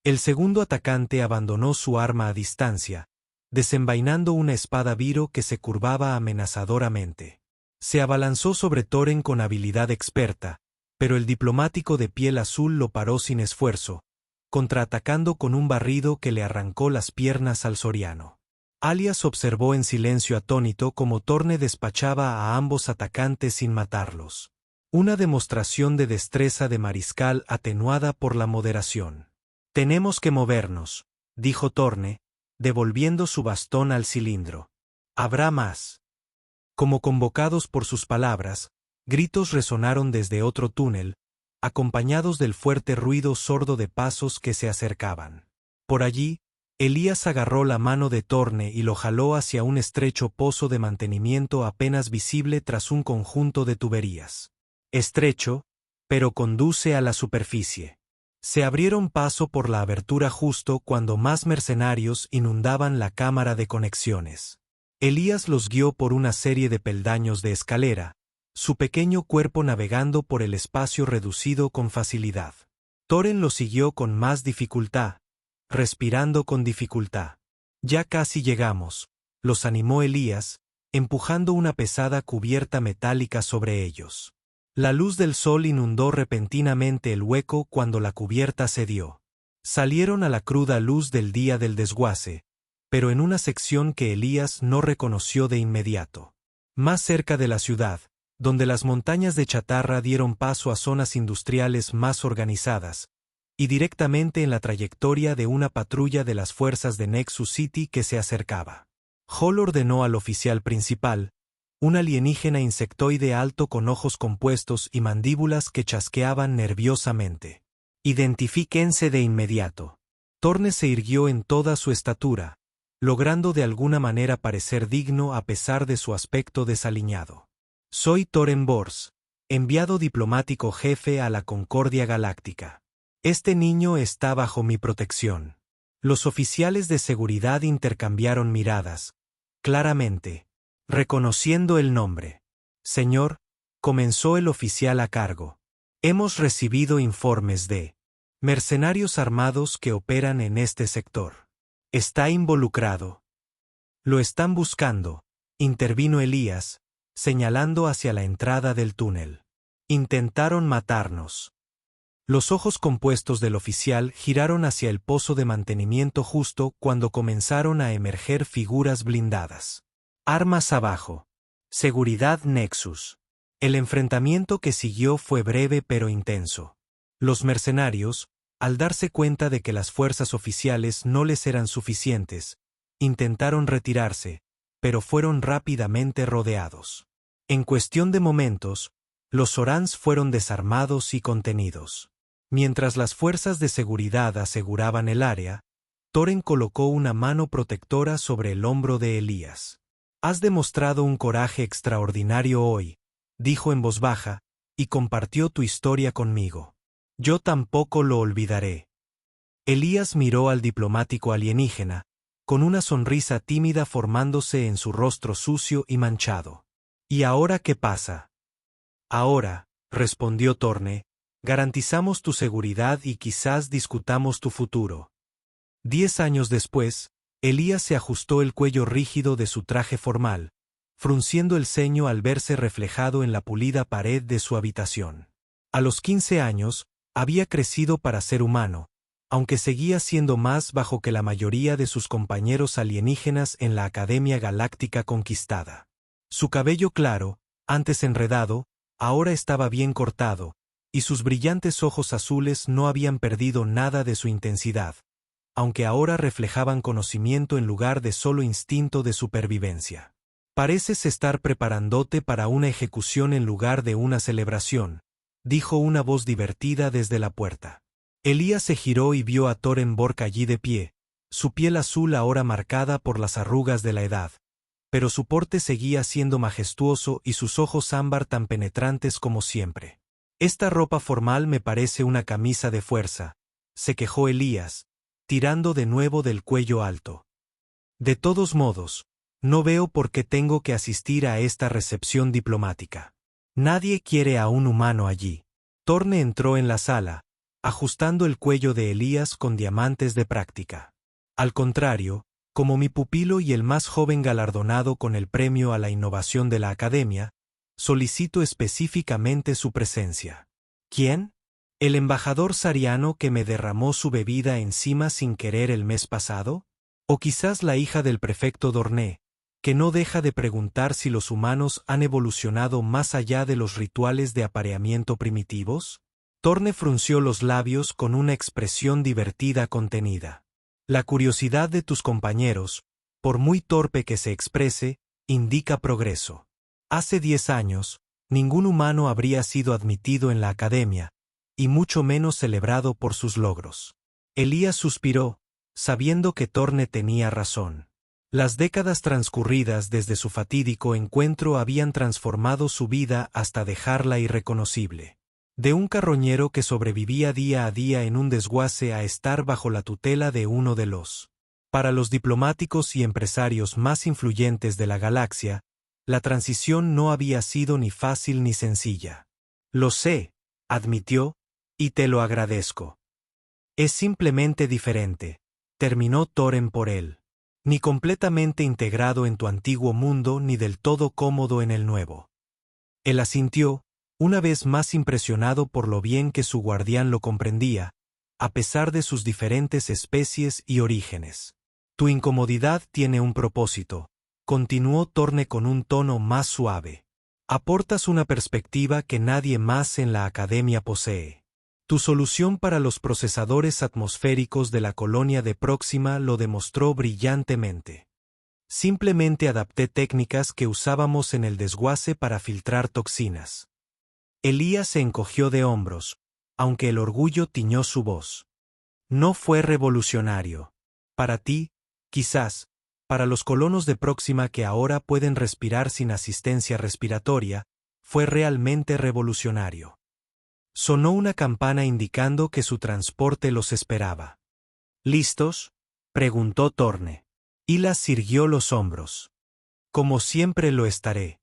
El segundo atacante abandonó su arma a distancia, desenvainando una espada viro que se curvaba amenazadoramente. Se abalanzó sobre Thorin con habilidad experta, pero el diplomático de piel azul lo paró sin esfuerzo, contraatacando con un barrido que le arrancó las piernas al soriano. Alias observó en silencio atónito cómo Torne despachaba a ambos atacantes sin matarlos. Una demostración de destreza de mariscal atenuada por la moderación. «Tenemos que movernos», dijo Torne, devolviendo su bastón al cilindro. «Habrá más». Como convocados por sus palabras, gritos resonaron desde otro túnel, acompañados del fuerte ruido sordo de pasos que se acercaban. Por allí, Elías agarró la mano de Torne y lo jaló hacia un estrecho pozo de mantenimiento apenas visible tras un conjunto de tuberías. Estrecho, pero conduce a la superficie. Se abrieron paso por la abertura justo cuando más mercenarios inundaban la cámara de conexiones. Elías los guió por una serie de peldaños de escalera, su pequeño cuerpo navegando por el espacio reducido con facilidad. Thorin lo siguió con más dificultad, respirando con dificultad. «Ya casi llegamos», los animó Elías, empujando una pesada cubierta metálica sobre ellos. La luz del sol inundó repentinamente el hueco cuando la cubierta cedió. Salieron a la cruda luz del día del desguace, pero en una sección que Elías no reconoció de inmediato. Más cerca de la ciudad, donde las montañas de chatarra dieron paso a zonas industriales más organizadas, y directamente en la trayectoria de una patrulla de las fuerzas de Nexus City que se acercaba. Hall ordenó al oficial principal, un alienígena insectoide alto con ojos compuestos y mandíbulas que chasqueaban nerviosamente. «Identifíquense de inmediato». Torne se irguió en toda su estatura, logrando de alguna manera parecer digno a pesar de su aspecto desaliñado. «Soy Thorin Bors, enviado diplomático jefe a la Concordia Galáctica. Este niño está bajo mi protección». Los oficiales de seguridad intercambiaron miradas, claramente, reconociendo el nombre. «Señor», comenzó el oficial a cargo, «hemos recibido informes de mercenarios armados que operan en este sector. ¿Está involucrado?» «Lo están buscando», intervino Elías, señalando hacia la entrada del túnel. «Intentaron matarnos». Los ojos compuestos del oficial giraron hacia el pozo de mantenimiento justo cuando comenzaron a emerger figuras blindadas. Armas abajo. Seguridad Nexus. El enfrentamiento que siguió fue breve pero intenso. Los mercenarios, al darse cuenta de que las fuerzas oficiales no les eran suficientes, intentaron retirarse, pero fueron rápidamente rodeados. En cuestión de momentos, los Sorans fueron desarmados y contenidos. Mientras las fuerzas de seguridad aseguraban el área, Thorin colocó una mano protectora sobre el hombro de Elías. «Has demostrado un coraje extraordinario hoy», dijo en voz baja, y compartió tu historia conmigo. «Yo tampoco lo olvidaré». Elías miró al diplomático alienígena, con una sonrisa tímida formándose en su rostro sucio y manchado. «¿Y ahora qué pasa?» «Ahora», respondió Torne, «garantizamos tu seguridad y quizás discutamos tu futuro». 10 años después, Elías se ajustó el cuello rígido de su traje formal, frunciendo el ceño al verse reflejado en la pulida pared de su habitación. A los 15 años, había crecido para ser humano, aunque seguía siendo más bajo que la mayoría de sus compañeros alienígenas en la Academia Galáctica conquistada. Su cabello claro, antes enredado, ahora estaba bien cortado, y sus brillantes ojos azules no habían perdido nada de su intensidad, aunque ahora reflejaban conocimiento en lugar de solo instinto de supervivencia. «Pareces estar preparándote para una ejecución en lugar de una celebración», dijo una voz divertida desde la puerta. Elías se giró y vio a Thorenborg allí de pie, su piel azul ahora marcada por las arrugas de la edad. Pero su porte seguía siendo majestuoso y sus ojos ámbar tan penetrantes como siempre. «Esta ropa formal me parece una camisa de fuerza», se quejó Elías, tirando de nuevo del cuello alto. «De todos modos, no veo por qué tengo que asistir a esta recepción diplomática. Nadie quiere a un humano allí». Thorne entró en la sala, ajustando el cuello de Elías con diamantes de práctica. «Al contrario, como mi pupilo y el más joven galardonado con el premio a la innovación de la Academia, solicito específicamente su presencia». «¿Quién?» «¿El embajador sariano que me derramó su bebida encima sin querer el mes pasado? ¿O quizás la hija del prefecto Dorné, que no deja de preguntar si los humanos han evolucionado más allá de los rituales de apareamiento primitivos?» Thorne frunció los labios con una expresión divertida contenida. «La curiosidad de tus compañeros, por muy torpe que se exprese, indica progreso. Hace 10 años, ningún humano habría sido admitido en la Academia, y mucho menos celebrado por sus logros». Elías suspiró, sabiendo que Thorne tenía razón. Las décadas transcurridas desde su fatídico encuentro habían transformado su vida hasta dejarla irreconocible. De un carroñero que sobrevivía día a día en un desguace a estar bajo la tutela de uno de los. Para los diplomáticos y empresarios más influyentes de la galaxia, la transición no había sido ni fácil ni sencilla. «Lo sé», admitió, «y te lo agradezco. Es simplemente diferente», terminó Thoren por él. «Ni completamente integrado en tu antiguo mundo ni del todo cómodo en el nuevo». Él asintió, una vez más impresionado por lo bien que su guardián lo comprendía, a pesar de sus diferentes especies y orígenes. «Tu incomodidad tiene un propósito», continuó Thorne con un tono más suave. «Aportas una perspectiva que nadie más en la Academia posee. Tu solución para los procesadores atmosféricos de la colonia de Próxima lo demostró brillantemente. Simplemente adapté técnicas que usábamos en el desguace para filtrar toxinas». Elías se encogió de hombros, aunque el orgullo tiñó su voz. «No fue revolucionario. Para ti, quizás, para los colonos de Próxima que ahora pueden respirar sin asistencia respiratoria, fue realmente revolucionario». Sonó una campana indicando que su transporte los esperaba. «¿Listos?», preguntó Thorne. Elías irguió los hombros. «Como siempre lo estaré».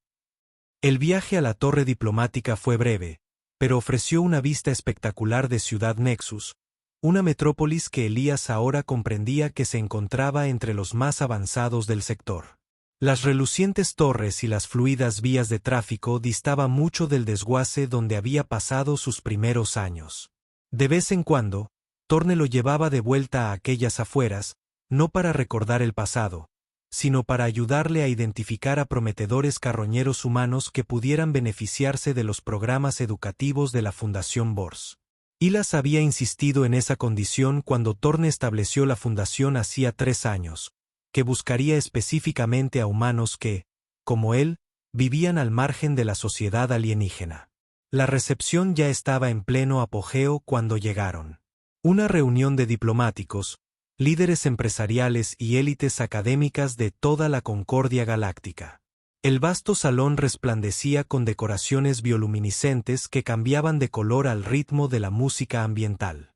El viaje a la torre diplomática fue breve, pero ofreció una vista espectacular de Ciudad Nexus, una metrópolis que Elías ahora comprendía que se encontraba entre los más avanzados del sector. Las relucientes torres y las fluidas vías de tráfico distaban mucho del desguace donde había pasado sus primeros años. De vez en cuando, Thorne lo llevaba de vuelta a aquellas afueras, no para recordar el pasado, sino para ayudarle a identificar a prometedores carroñeros humanos que pudieran beneficiarse de los programas educativos de la Fundación Bors. Elías había insistido en esa condición cuando Thorne estableció la fundación hacía 3 años, que buscaría específicamente a humanos que, como él, vivían al margen de la sociedad alienígena. La recepción ya estaba en pleno apogeo cuando llegaron. Una reunión de diplomáticos, líderes empresariales y élites académicas de toda la Concordia Galáctica. El vasto salón resplandecía con decoraciones bioluminiscentes que cambiaban de color al ritmo de la música ambiental.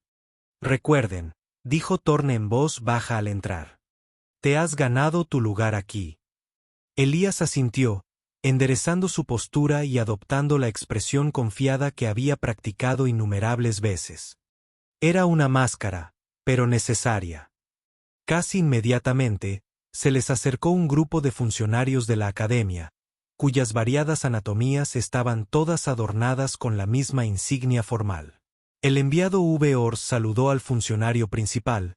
«Recuerden», dijo Thorne en voz baja al entrar. «Te has ganado tu lugar aquí». Elías asintió, enderezando su postura y adoptando la expresión confiada que había practicado innumerables veces. Era una máscara, pero necesaria. Casi inmediatamente, se les acercó un grupo de funcionarios de la Academia, cuyas variadas anatomías estaban todas adornadas con la misma insignia formal. El enviado V-Ors saludó al funcionario principal,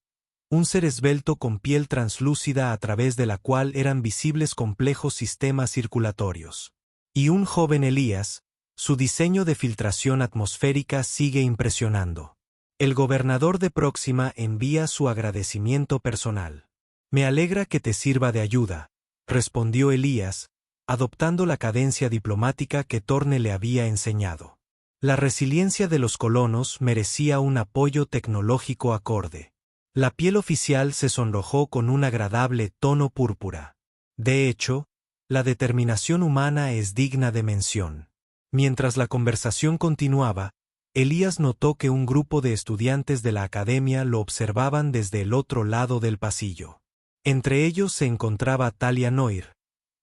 un ser esbelto con piel translúcida a través de la cual eran visibles complejos sistemas circulatorios. Y un joven Elías, su diseño de filtración atmosférica sigue impresionando. «El gobernador de Próxima envía su agradecimiento personal». «Me alegra que te sirva de ayuda», respondió Elías, adoptando la cadencia diplomática que Thorne le había enseñado. La resiliencia de los colonos merecía un apoyo tecnológico acorde. La piel oficial se sonrojó con un agradable tono púrpura. De hecho, la determinación humana es digna de mención. Mientras la conversación continuaba, Elías notó que un grupo de estudiantes de la academia lo observaban desde el otro lado del pasillo. Entre ellos se encontraba Talia Noir,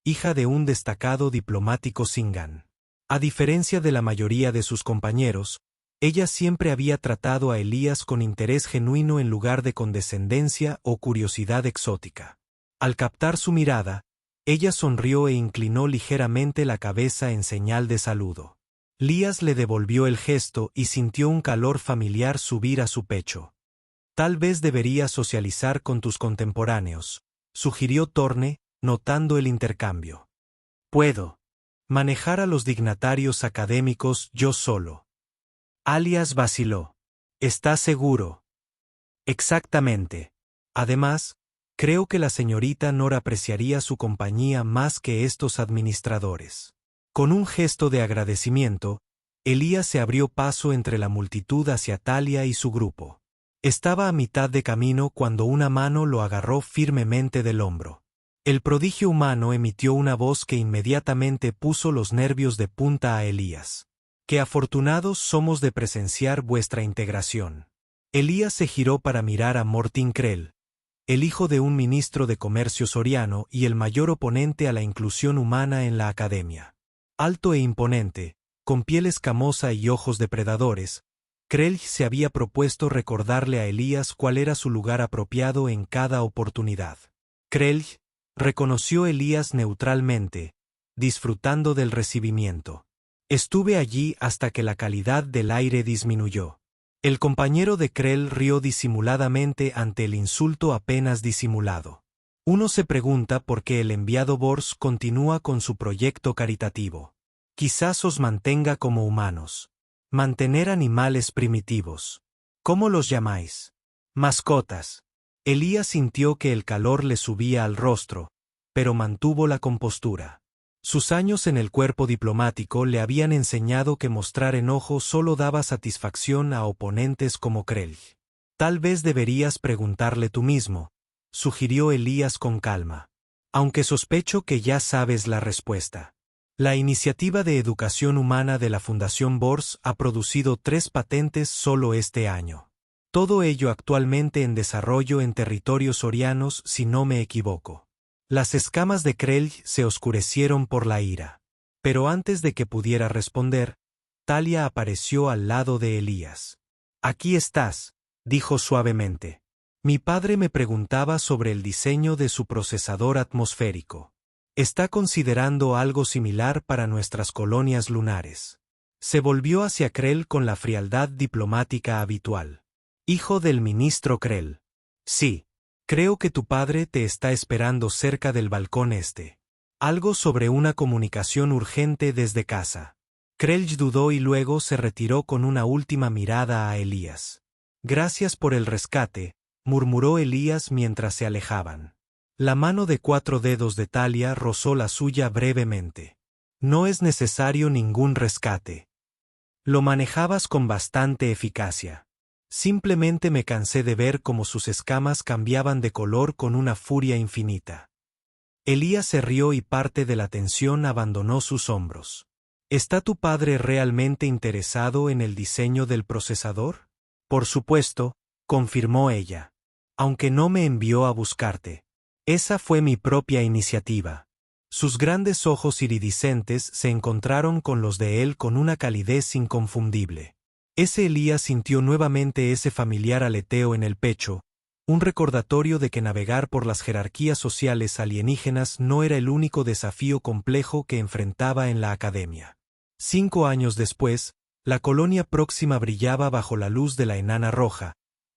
hija de un destacado diplomático Singan. A diferencia de la mayoría de sus compañeros, ella siempre había tratado a Elías con interés genuino en lugar de condescendencia o curiosidad exótica. Al captar su mirada, ella sonrió e inclinó ligeramente la cabeza en señal de saludo. Elías le devolvió el gesto y sintió un calor familiar subir a su pecho. Tal vez deberías socializar con tus contemporáneos, sugirió Thorne, notando el intercambio. Puedo manejar a los dignatarios académicos yo solo. Alias vaciló. ¿Estás seguro? Exactamente. Además, creo que la señorita Nora apreciaría su compañía más que estos administradores. Con un gesto de agradecimiento, Elías se abrió paso entre la multitud hacia Talia y su grupo. Estaba a mitad de camino cuando una mano lo agarró firmemente del hombro. El prodigio humano emitió una voz que inmediatamente puso los nervios de punta a Elías. ¡Qué afortunados somos de presenciar vuestra integración! Elías se giró para mirar a Mortin Krell, el hijo de un ministro de comercio soriano y el mayor oponente a la inclusión humana en la academia. Alto e imponente, con piel escamosa y ojos depredadores, Krell se había propuesto recordarle a Elías cuál era su lugar apropiado en cada oportunidad. Krell reconoció Elías neutralmente, disfrutando del recibimiento. Estuve allí hasta que la calidad del aire disminuyó. El compañero de Krell rió disimuladamente ante el insulto apenas disimulado. Uno se pregunta por qué el enviado Bors continúa con su proyecto caritativo. Quizás os mantenga como humanos. Mantener animales primitivos. ¿Cómo los llamáis? Mascotas. Elías sintió que el calor le subía al rostro, pero mantuvo la compostura. Sus años en el cuerpo diplomático le habían enseñado que mostrar enojo solo daba satisfacción a oponentes como Krell. Tal vez deberías preguntarle tú mismo, sugirió Elías con calma. Aunque sospecho que ya sabes la respuesta. La iniciativa de educación humana de la Fundación Bors ha producido 3 patentes solo este año. Todo ello actualmente en desarrollo en territorios sorianos si no me equivoco. Las escamas de Krell se oscurecieron por la ira. Pero antes de que pudiera responder, Talia apareció al lado de Elías. Aquí estás, dijo suavemente. Mi padre me preguntaba sobre el diseño de su procesador atmosférico. Está considerando algo similar para nuestras colonias lunares. Se volvió hacia Krell con la frialdad diplomática habitual. Hijo del ministro Krell. Sí. Creo que tu padre te está esperando cerca del balcón este. Algo sobre una comunicación urgente desde casa. Krell dudó y luego se retiró con una última mirada a Elías. Gracias por el rescate, murmuró Elías mientras se alejaban. La mano de 4 dedos de Talia rozó la suya brevemente. No es necesario ningún rescate. Lo manejabas con bastante eficacia. Simplemente me cansé de ver cómo sus escamas cambiaban de color con una furia infinita. Elías se rió y parte de la tensión abandonó sus hombros. ¿Está tu padre realmente interesado en el diseño del procesador? Por supuesto, confirmó ella. Aunque no me envió a buscarte. Esa fue mi propia iniciativa. Sus grandes ojos iridiscentes se encontraron con los de él con una calidez inconfundible. Elías sintió nuevamente ese familiar aleteo en el pecho, un recordatorio de que navegar por las jerarquías sociales alienígenas no era el único desafío complejo que enfrentaba en la academia. 5 años después, la colonia próxima brillaba bajo la luz de la enana roja,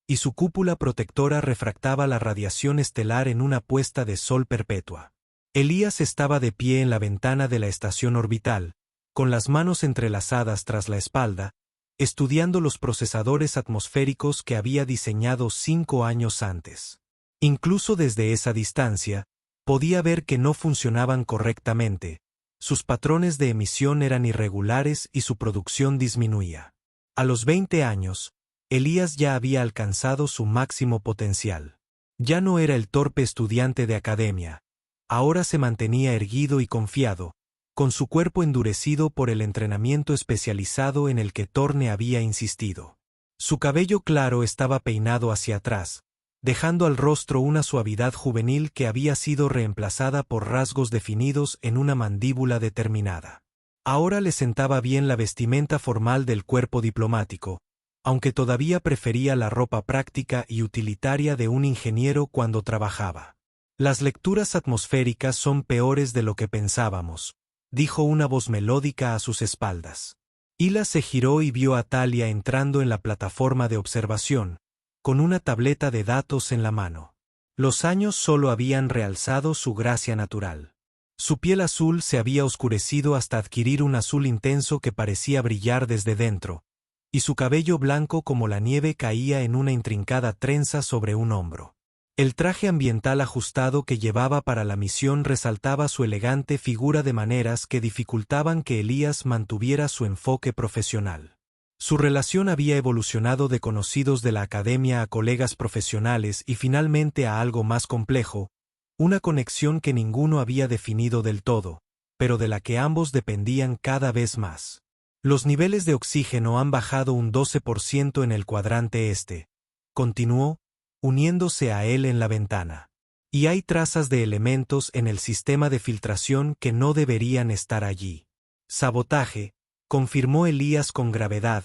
y su cúpula protectora refractaba la radiación estelar en una puesta de sol perpetua. Elías estaba de pie en la ventana de la estación orbital, con las manos entrelazadas tras la espalda, estudiando los procesadores atmosféricos que había diseñado 5 años antes. Incluso desde esa distancia, podía ver que no funcionaban correctamente, Sus patrones de emisión eran irregulares y su producción disminuía. A los 20 años, Elías ya había alcanzado su máximo potencial. Ya no era el torpe estudiante de academia. Ahora se mantenía erguido y confiado, con su cuerpo endurecido por el entrenamiento especializado en el que Thorne había insistido. Su cabello claro estaba peinado hacia atrás, dejando al rostro una suavidad juvenil que había sido reemplazada por rasgos definidos en una mandíbula determinada. Ahora le sentaba bien la vestimenta formal del cuerpo diplomático, aunque todavía prefería la ropa práctica y utilitaria de un ingeniero cuando trabajaba. Las lecturas atmosféricas son peores de lo que pensábamos, dijo una voz melódica a sus espaldas. Hila se giró y vio a Talia entrando en la plataforma de observación, con una tableta de datos en la mano. Los años solo habían realzado su gracia natural. Su piel azul se había oscurecido hasta adquirir un azul intenso que parecía brillar desde dentro, y su cabello blanco como la nieve caía en una intrincada trenza sobre un hombro. El traje ambiental ajustado que llevaba para la misión resaltaba su elegante figura de maneras que dificultaban que Elías mantuviera su enfoque profesional. Su relación había evolucionado de conocidos de la academia a colegas profesionales y finalmente a algo más complejo, una conexión que ninguno había definido del todo, pero de la que ambos dependían cada vez más. Los niveles de oxígeno han bajado un 12% en el cuadrante este, continuó, uniéndose a él en la ventana. Y hay trazas de elementos en el sistema de filtración que no deberían estar allí. Sabotaje, confirmó Elías con gravedad,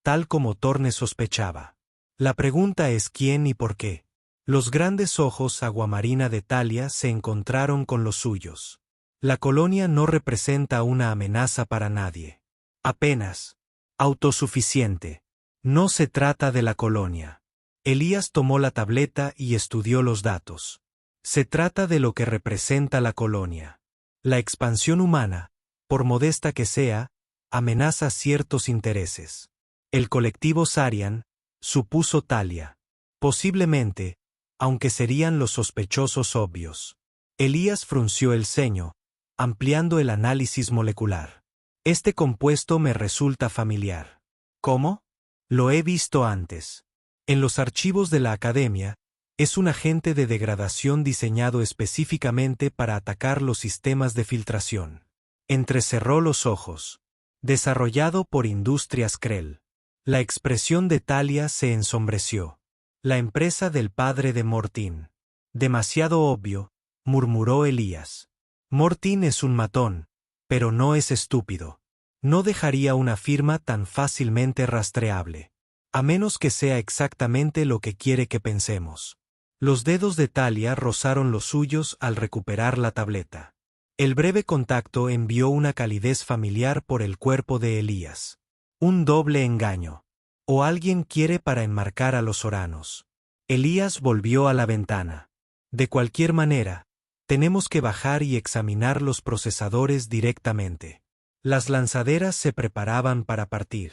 tal como Thorne sospechaba. La pregunta es quién y por qué. Los grandes ojos aguamarina de Talia se encontraron con los suyos. La colonia no representa una amenaza para nadie. Apenas. Autosuficiente. No se trata de la colonia. Elías tomó la tableta y estudió los datos. Se trata de lo que representa la colonia. La expansión humana, por modesta que sea, amenaza ciertos intereses. El colectivo Sarian, supuso Talia. Posiblemente, aunque serían los sospechosos obvios. Elías frunció el ceño, ampliando el análisis molecular. Este compuesto me resulta familiar. ¿Cómo? Lo he visto antes. En los archivos de la Academia, es un agente de degradación diseñado específicamente para atacar los sistemas de filtración. Entrecerró los ojos. Desarrollado por Industrias Krell. La expresión de Talia se ensombreció. La empresa del padre de Mortin. Demasiado obvio, murmuró Elías. Mortin es un matón, pero no es estúpido. No dejaría una firma tan fácilmente rastreable. A menos que sea exactamente lo que quiere que pensemos. Los dedos de Talia rozaron los suyos al recuperar la tableta. El breve contacto envió una calidez familiar por el cuerpo de Elías. Un doble engaño. O alguien quiere para enmarcar a los oranos. Elías volvió a la ventana. De cualquier manera, tenemos que bajar y examinar los procesadores directamente. Las lanzaderas se preparaban para partir.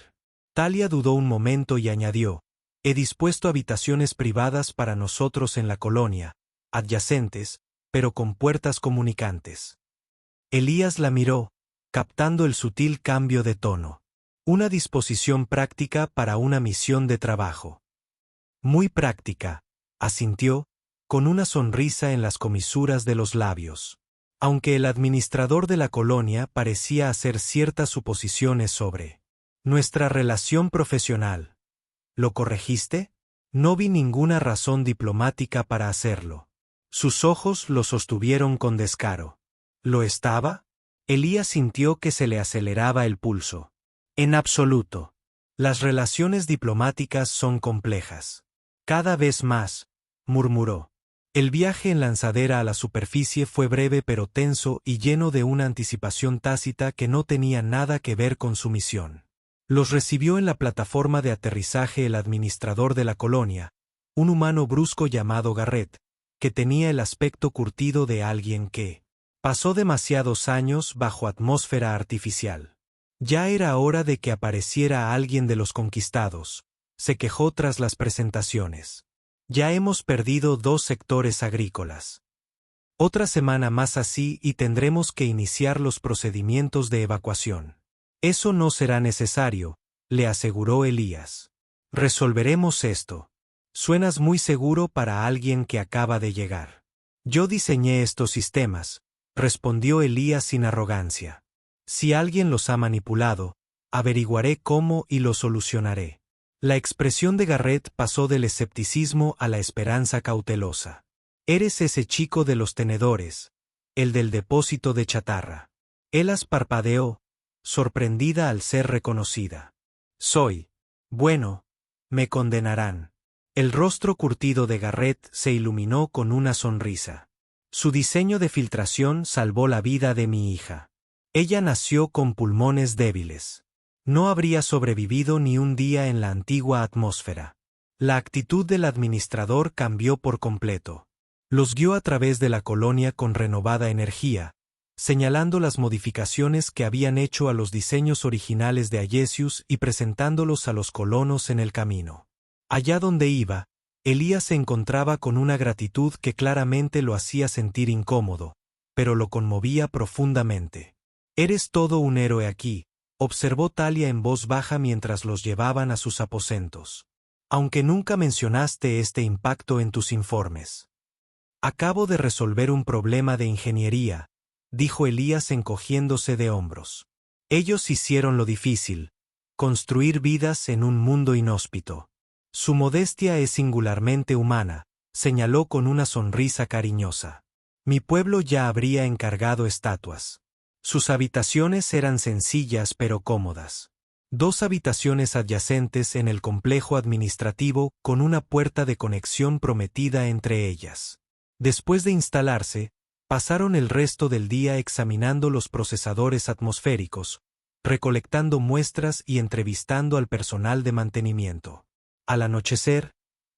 Talia dudó un momento y añadió, he dispuesto habitaciones privadas para nosotros en la colonia, adyacentes, pero con puertas comunicantes. Elías la miró, captando el sutil cambio de tono. Una disposición práctica para una misión de trabajo. Muy práctica, asintió, con una sonrisa en las comisuras de los labios. Aunque el administrador de la colonia parecía hacer ciertas suposiciones sobre nuestra relación profesional. ¿Lo corregiste? No vi ninguna razón diplomática para hacerlo. Sus ojos lo sostuvieron con descaro. ¿Lo estaba? Elías sintió que se le aceleraba el pulso. En absoluto. Las relaciones diplomáticas son complejas. Cada vez más, murmuró. El viaje en lanzadera a la superficie fue breve pero tenso y lleno de una anticipación tácita que no tenía nada que ver con su misión. Los recibió en la plataforma de aterrizaje el administrador de la colonia, un humano brusco llamado Garrett, que tenía el aspecto curtido de alguien que pasó demasiados años bajo atmósfera artificial. Ya era hora de que apareciera alguien de los conquistados, se quejó tras las presentaciones. Ya hemos perdido 2 sectores agrícolas. Otra semana más así y tendremos que iniciar los procedimientos de evacuación. Eso no será necesario, le aseguró Elías. Resolveremos esto. Suenas muy seguro para alguien que acaba de llegar. Yo diseñé estos sistemas, respondió Elías sin arrogancia. Si alguien los ha manipulado, averiguaré cómo y lo solucionaré. La expresión de Garrett pasó del escepticismo a la esperanza cautelosa. Eres ese chico de los tenedores, el del depósito de chatarra. Elas parpadeó, sorprendida al ser reconocida. Soy. Bueno, me condenarán. El rostro curtido de Garrett se iluminó con una sonrisa. Su diseño de filtración salvó la vida de mi hija. Ella nació con pulmones débiles. No habría sobrevivido ni un día en la antigua atmósfera. La actitud del administrador cambió por completo. Los guió a través de la colonia con renovada energía, señalando las modificaciones que habían hecho a los diseños originales de Ayesius y presentándolos a los colonos en el camino. Allá donde iba, Elías se encontraba con una gratitud que claramente lo hacía sentir incómodo, pero lo conmovía profundamente. «Eres todo un héroe aquí», observó Talia en voz baja mientras los llevaban a sus aposentos. «Aunque nunca mencionaste este impacto en tus informes». «Acabo de resolver un problema de ingeniería», dijo Elías encogiéndose de hombros. «Ellos hicieron lo difícil, construir vidas en un mundo inhóspito». Su modestia es singularmente humana, señaló con una sonrisa cariñosa. Mi pueblo ya habría encargado estatuas. Sus habitaciones eran sencillas pero cómodas. 2 habitaciones adyacentes en el complejo administrativo con una puerta de conexión prometida entre ellas. Después de instalarse, pasaron el resto del día examinando los procesadores atmosféricos, recolectando muestras y entrevistando al personal de mantenimiento. Al anochecer,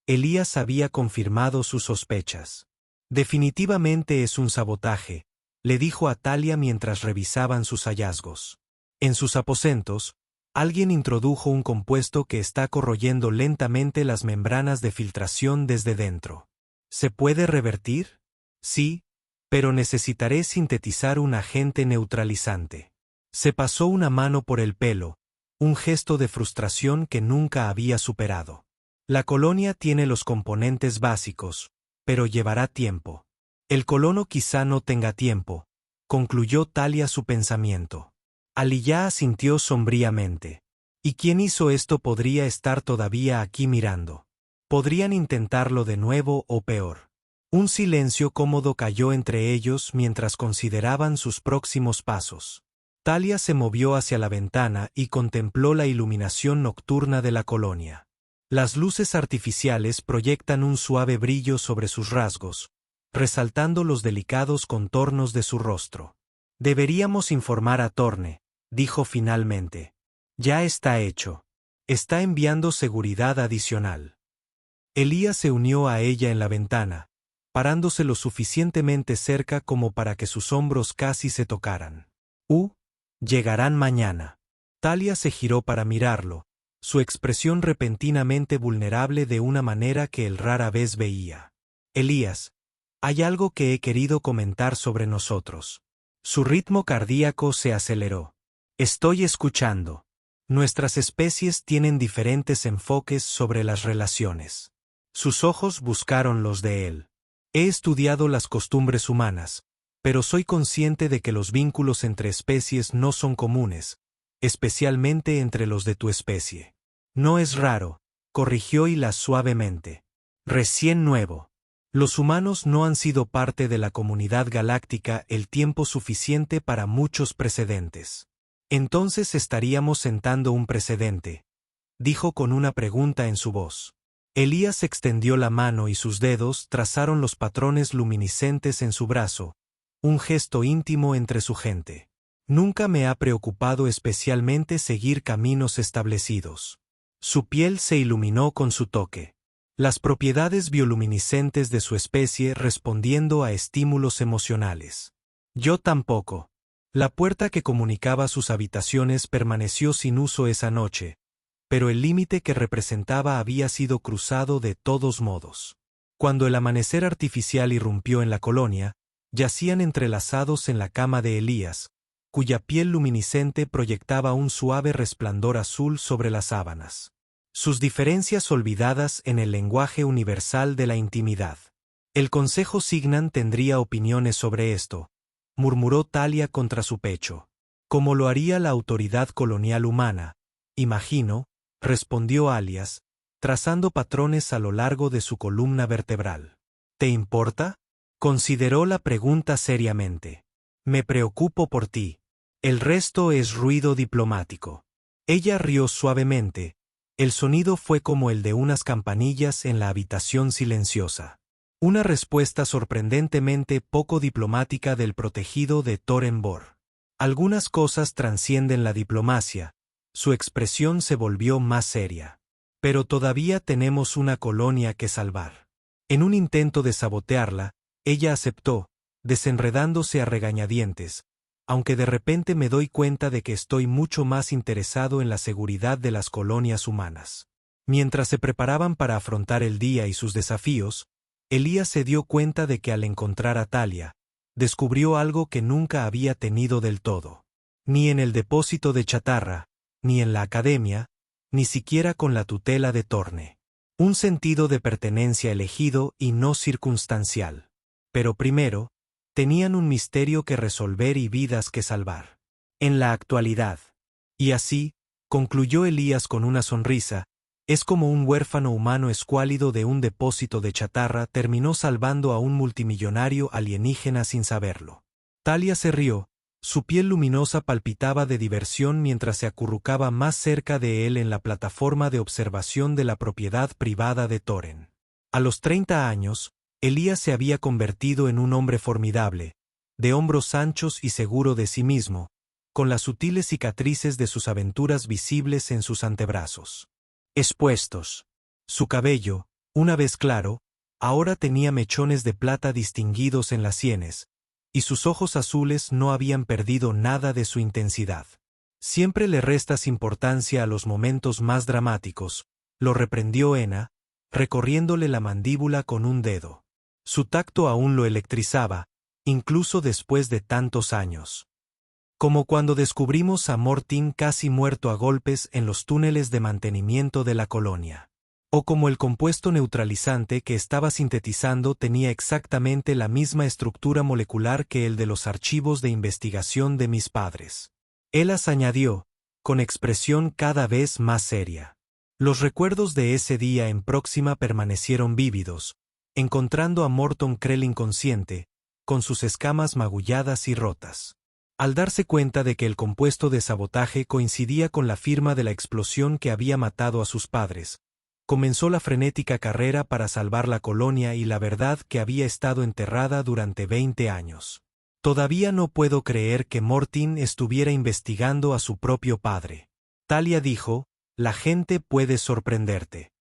Elías había confirmado sus sospechas. Definitivamente es un sabotaje, le dijo a Talia mientras revisaban sus hallazgos. En sus aposentos, alguien introdujo un compuesto que está corroyendo lentamente las membranas de filtración desde dentro. ¿Se puede revertir? Sí, pero necesitaré sintetizar un agente neutralizante. Se pasó una mano por el pelo, un gesto de frustración que nunca había superado. La colonia tiene los componentes básicos, pero llevará tiempo. El colono quizá no tenga tiempo, concluyó Talia su pensamiento. Aliyah asintió sombríamente. ¿Y quién hizo esto podría estar todavía aquí mirando? Podrían intentarlo de nuevo o peor. Un silencio cómodo cayó entre ellos mientras consideraban sus próximos pasos. Talia se movió hacia la ventana y contempló la iluminación nocturna de la colonia. Las luces artificiales proyectan un suave brillo sobre sus rasgos, resaltando los delicados contornos de su rostro. Deberíamos informar a Torne, dijo finalmente. Ya está hecho. Está enviando seguridad adicional. Elías se unió a ella en la ventana, parándose lo suficientemente cerca como para que sus hombros casi se tocaran. Llegarán mañana. Talia se giró para mirarlo, su expresión repentinamente vulnerable de una manera que él rara vez veía. Elías, hay algo que he querido comentar sobre nosotros. Su ritmo cardíaco se aceleró. Estoy escuchando. Nuestras especies tienen diferentes enfoques sobre las relaciones. Sus ojos buscaron los de él. He estudiado las costumbres humanas, pero soy consciente de que los vínculos entre especies no son comunes, especialmente entre los de tu especie. No es raro, corrigió Ila suavemente. Recién nuevo. Los humanos no han sido parte de la comunidad galáctica el tiempo suficiente para muchos precedentes. Entonces estaríamos sentando un precedente, dijo con una pregunta en su voz. Elías extendió la mano y sus dedos trazaron los patrones luminiscentes en su brazo, un gesto íntimo entre su gente. Nunca me ha preocupado especialmente seguir caminos establecidos. Su piel se iluminó con su toque. Las propiedades bioluminiscentes de su especie respondiendo a estímulos emocionales. Yo tampoco. La puerta que comunicaba sus habitaciones permaneció sin uso esa noche, pero el límite que representaba había sido cruzado de todos modos. Cuando el amanecer artificial irrumpió en la colonia, yacían entrelazados en la cama de Elías, cuya piel luminiscente proyectaba un suave resplandor azul sobre las sábanas. Sus diferencias olvidadas en el lenguaje universal de la intimidad. El Consejo Signan tendría opiniones sobre esto, murmuró Talia contra su pecho. Como lo haría la autoridad colonial humana, imagino, respondió Alias, trazando patrones a lo largo de su columna vertebral. ¿Te importa? Consideró la pregunta seriamente. Me preocupo por ti. El resto es ruido diplomático. Ella rió suavemente. El sonido fue como el de unas campanillas en la habitación silenciosa. Una respuesta sorprendentemente poco diplomática del protegido de Torenbor. Algunas cosas trascienden la diplomacia. Su expresión se volvió más seria. Pero todavía tenemos una colonia que salvar. En un intento de sabotearla, ella aceptó, desenredándose a regañadientes, aunque de repente me doy cuenta de que estoy mucho más interesado en la seguridad de las colonias humanas. Mientras se preparaban para afrontar el día y sus desafíos, Elías se dio cuenta de que al encontrar a Talia, descubrió algo que nunca había tenido del todo. Ni en el depósito de chatarra, ni en la academia, ni siquiera con la tutela de Torne. Un sentido de pertenencia elegido y no circunstancial. Pero primero, tenían un misterio que resolver y vidas que salvar. En la actualidad. Y así, concluyó Elías con una sonrisa, es como un huérfano humano escuálido de un depósito de chatarra terminó salvando a un multimillonario alienígena sin saberlo. Talia se rió, su piel luminosa palpitaba de diversión mientras se acurrucaba más cerca de él en la plataforma de observación de la propiedad privada de Toren. A los 30 años, Elías se había convertido en un hombre formidable, de hombros anchos y seguro de sí mismo, con las sutiles cicatrices de sus aventuras visibles en sus antebrazos. Expuestos. Su cabello, una vez claro, ahora tenía mechones de plata distinguidos en las sienes, y sus ojos azules no habían perdido nada de su intensidad. Siempre le restas importancia a los momentos más dramáticos, lo reprendió Ena, recorriéndole la mandíbula con un dedo. Su tacto aún lo electrizaba, incluso después de tantos años. Como cuando descubrimos a Mortin casi muerto a golpes en los túneles de mantenimiento de la colonia. O como el compuesto neutralizante que estaba sintetizando tenía exactamente la misma estructura molecular que el de los archivos de investigación de mis padres. Elas añadió, con expresión cada vez más seria. Los recuerdos de ese día en Próxima permanecieron vívidos, encontrando a Morton Krell inconsciente, con sus escamas magulladas y rotas. Al darse cuenta de que el compuesto de sabotaje coincidía con la firma de la explosión que había matado a sus padres, comenzó la frenética carrera para salvar la colonia y la verdad que había estado enterrada durante 20 años. Todavía no puedo creer que Mortin estuviera investigando a su propio padre. Talia dijo, la gente puede sorprenderte.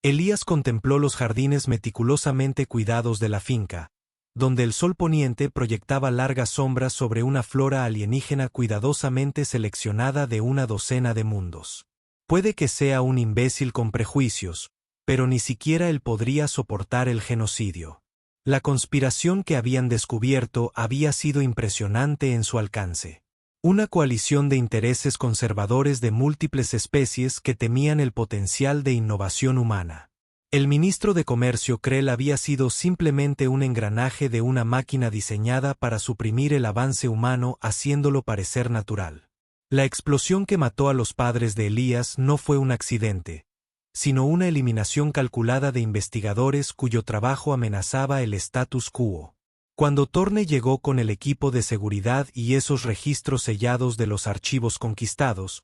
Elías contempló los jardines meticulosamente cuidados de la finca, donde el sol poniente proyectaba largas sombras sobre una flora alienígena cuidadosamente seleccionada de una docena de mundos. Puede que sea un imbécil con prejuicios, pero ni siquiera él podría soportar el genocidio. La conspiración que habían descubierto había sido impresionante en su alcance. Una coalición de intereses conservadores de múltiples especies que temían el potencial de innovación humana. El ministro de Comercio Krell había sido simplemente un engranaje de una máquina diseñada para suprimir el avance humano haciéndolo parecer natural. La explosión que mató a los padres de Elías no fue un accidente, sino una eliminación calculada de investigadores cuyo trabajo amenazaba el status quo. Cuando Torne llegó con el equipo de seguridad y esos registros sellados de los archivos conquistados,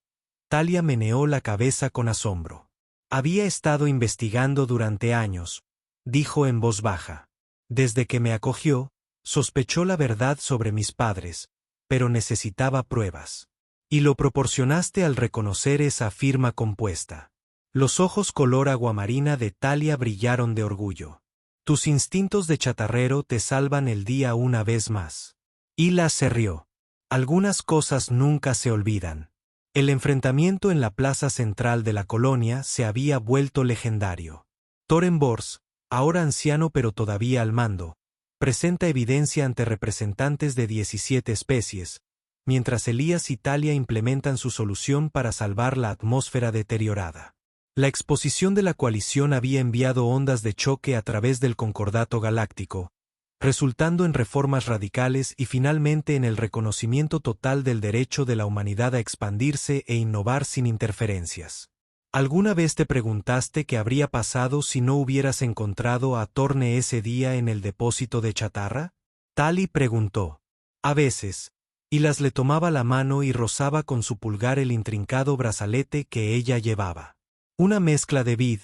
Talia meneó la cabeza con asombro. Había estado investigando durante años, dijo en voz baja. Desde que me acogió, sospechó la verdad sobre mis padres, pero necesitaba pruebas. Y lo proporcionaste al reconocer esa firma compuesta. Los ojos color aguamarina de Talia brillaron de orgullo. Tus instintos de chatarrero te salvan el día una vez más. Hila se rió. Algunas cosas nunca se olvidan. El enfrentamiento en la plaza central de la colonia se había vuelto legendario. Toren Bors, ahora anciano pero todavía al mando, presenta evidencia ante representantes de 17 especies, mientras Elías y Talia implementan su solución para salvar la atmósfera deteriorada. La exposición de la coalición había enviado ondas de choque a través del concordato galáctico, resultando en reformas radicales y finalmente en el reconocimiento total del derecho de la humanidad a expandirse e innovar sin interferencias. ¿Alguna vez te preguntaste qué habría pasado si no hubieras encontrado a Torne ese día en el depósito de chatarra? Tali preguntó. A veces, Ilas le tomaba la mano y rozaba con su pulgar el intrincado brazalete que ella llevaba. Una mezcla de vid,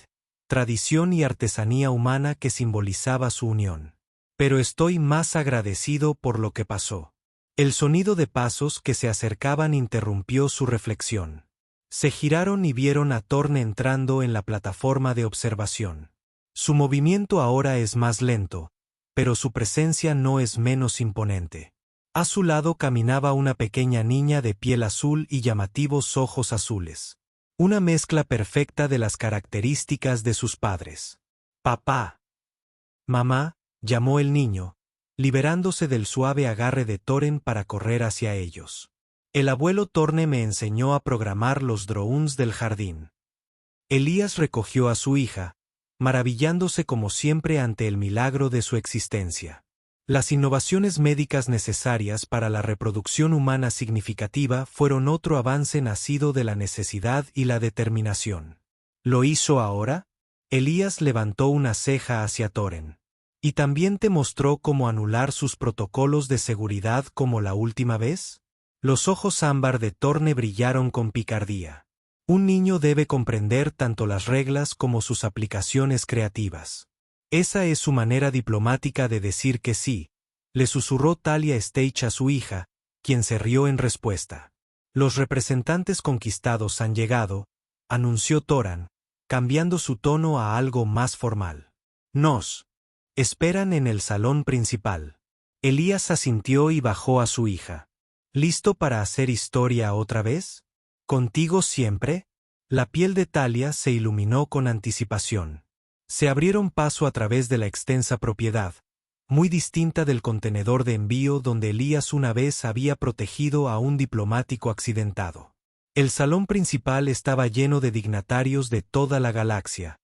tradición y artesanía humana que simbolizaba su unión. Pero estoy más agradecido por lo que pasó. El sonido de pasos que se acercaban interrumpió su reflexión. Se giraron y vieron a Torne entrando en la plataforma de observación. Su movimiento ahora es más lento, pero su presencia no es menos imponente. A su lado caminaba una pequeña niña de piel azul y llamativos ojos azules. Una mezcla perfecta de las características de sus padres. «Papá». «Mamá», llamó el niño, liberándose del suave agarre de Thorin para correr hacia ellos. «El abuelo Torne me enseñó a programar los drones del jardín». Elías recogió a su hija, maravillándose como siempre ante el milagro de su existencia. Las innovaciones médicas necesarias para la reproducción humana significativa fueron otro avance nacido de la necesidad y la determinación. ¿Lo hizo ahora? Elías levantó una ceja hacia Thorin. ¿Y también te mostró cómo anular sus protocolos de seguridad como la última vez? Los ojos ámbar de Torne brillaron con picardía. Un niño debe comprender tanto las reglas como sus aplicaciones creativas. Esa es su manera diplomática de decir que sí, le susurró Talia Stage a su hija, quien se rió en respuesta. Los representantes conquistados han llegado, anunció Thoran, cambiando su tono a algo más formal. Nos esperan en el salón principal. Elías asintió y bajó a su hija. ¿Listo para hacer historia otra vez? ¿Contigo siempre? La piel de Talia se iluminó con anticipación. Se abrieron paso a través de la extensa propiedad, muy distinta del contenedor de envío donde Elías una vez había protegido a un diplomático accidentado. El salón principal estaba lleno de dignatarios de toda la galaxia,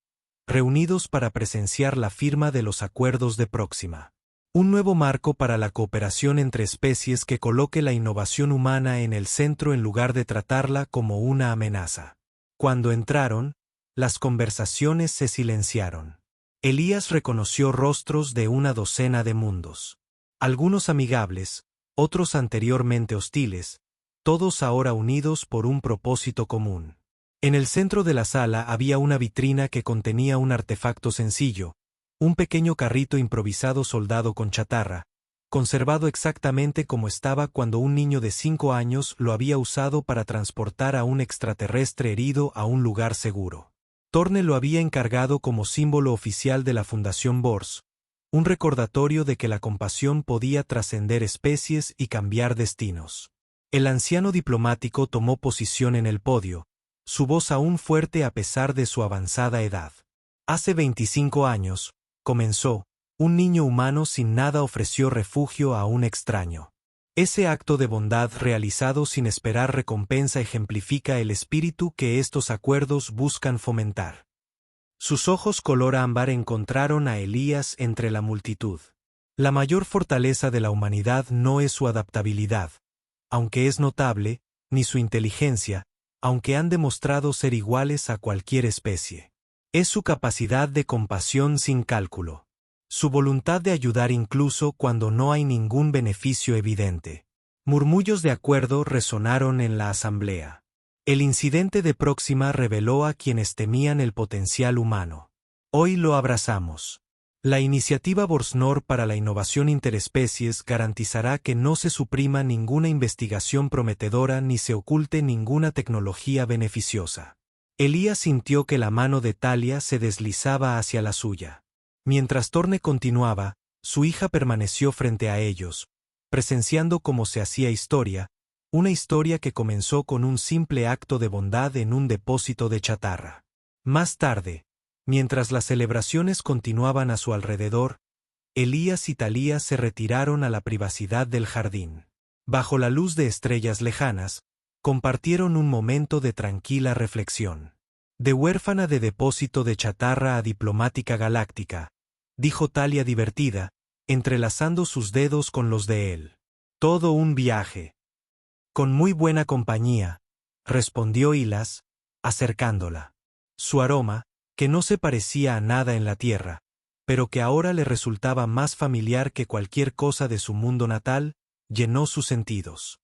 reunidos para presenciar la firma de los acuerdos de Próxima. Un nuevo marco para la cooperación entre especies que coloque la innovación humana en el centro en lugar de tratarla como una amenaza. Cuando entraron, las conversaciones se silenciaron. Elías reconoció rostros de una docena de mundos. Algunos amigables, otros anteriormente hostiles, todos ahora unidos por un propósito común. En el centro de la sala había una vitrina que contenía un artefacto sencillo, un pequeño carrito improvisado soldado con chatarra, conservado exactamente como estaba cuando un niño de 5 años lo había usado para transportar a un extraterrestre herido a un lugar seguro. Torne lo había encargado como símbolo oficial de la Fundación Bors, un recordatorio de que la compasión podía trascender especies y cambiar destinos. El anciano diplomático tomó posición en el podio, su voz aún fuerte a pesar de su avanzada edad. Hace 25 años, comenzó, un niño humano sin nada ofreció refugio a un extraño. Ese acto de bondad realizado sin esperar recompensa ejemplifica el espíritu que estos acuerdos buscan fomentar. Sus ojos color ámbar encontraron a Elías entre la multitud. La mayor fortaleza de la humanidad no es su adaptabilidad, aunque es notable, ni su inteligencia, aunque han demostrado ser iguales a cualquier especie. Es su capacidad de compasión sin cálculo. Su voluntad de ayudar incluso cuando no hay ningún beneficio evidente. Murmullos de acuerdo resonaron en la asamblea. El incidente de Próxima reveló a quienes temían el potencial humano. Hoy lo abrazamos. La iniciativa Borsnor para la innovación interespecies garantizará que no se suprima ninguna investigación prometedora ni se oculte ninguna tecnología beneficiosa. Elías sintió que la mano de Talia se deslizaba hacia la suya. Mientras Torne continuaba, su hija permaneció frente a ellos, presenciando cómo se hacía historia, una historia que comenzó con un simple acto de bondad en un depósito de chatarra. Más tarde, mientras las celebraciones continuaban a su alrededor, Elías y Talía se retiraron a la privacidad del jardín. Bajo la luz de estrellas lejanas, compartieron un momento de tranquila reflexión. De huérfana de depósito de chatarra a diplomática galáctica, dijo Talia divertida, entrelazando sus dedos con los de él. Todo un viaje. Con muy buena compañía, respondió Hilas, acercándola. Su aroma, que no se parecía a nada en la tierra, pero que ahora le resultaba más familiar que cualquier cosa de su mundo natal, llenó sus sentidos.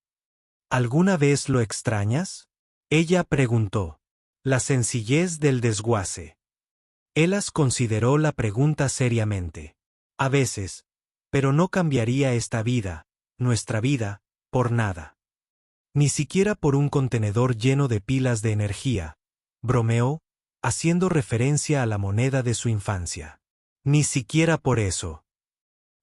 ¿Alguna vez lo extrañas? Ella preguntó. La sencillez del desguace. Elas consideró la pregunta seriamente. A veces, pero no cambiaría esta vida, nuestra vida, por nada. Ni siquiera por un contenedor lleno de pilas de energía, bromeó, haciendo referencia a la moneda de su infancia. Ni siquiera por eso.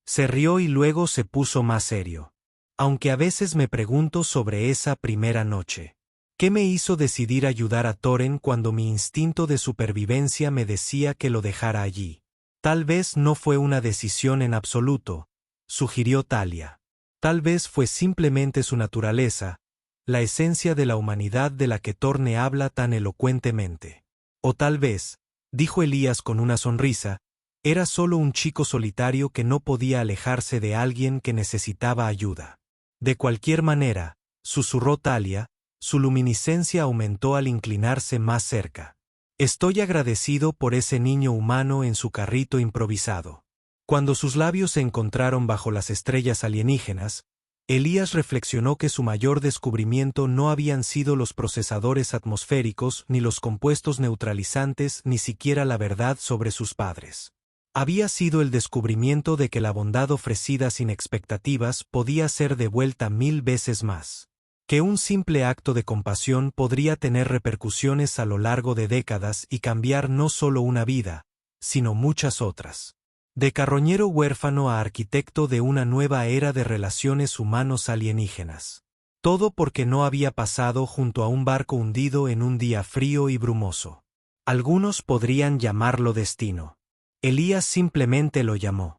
Se rió y luego se puso más serio. Aunque a veces me pregunto sobre esa primera noche. ¿Qué me hizo decidir ayudar a Thoren cuando mi instinto de supervivencia me decía que lo dejara allí? Tal vez no fue una decisión en absoluto, sugirió Talia. Tal vez fue simplemente su naturaleza, la esencia de la humanidad de la que Torne habla tan elocuentemente. O tal vez, dijo Elías con una sonrisa, era solo un chico solitario que no podía alejarse de alguien que necesitaba ayuda. De cualquier manera, susurró Talia, su luminiscencia aumentó al inclinarse más cerca. Estoy agradecido por ese niño humano en su carrito improvisado. Cuando sus labios se encontraron bajo las estrellas alienígenas, Elías reflexionó que su mayor descubrimiento no habían sido los procesadores atmosféricos ni los compuestos neutralizantes ni siquiera la verdad sobre sus padres. Había sido el descubrimiento de que la bondad ofrecida sin expectativas podía ser devuelta 1000 veces más. Que un simple acto de compasión podría tener repercusiones a lo largo de décadas y cambiar no solo una vida, sino muchas otras. De carroñero huérfano a arquitecto de una nueva era de relaciones humanos alienígenas. Todo porque no había pasado junto a un barco hundido en un día frío y brumoso. Algunos podrían llamarlo destino. Elías simplemente lo llamó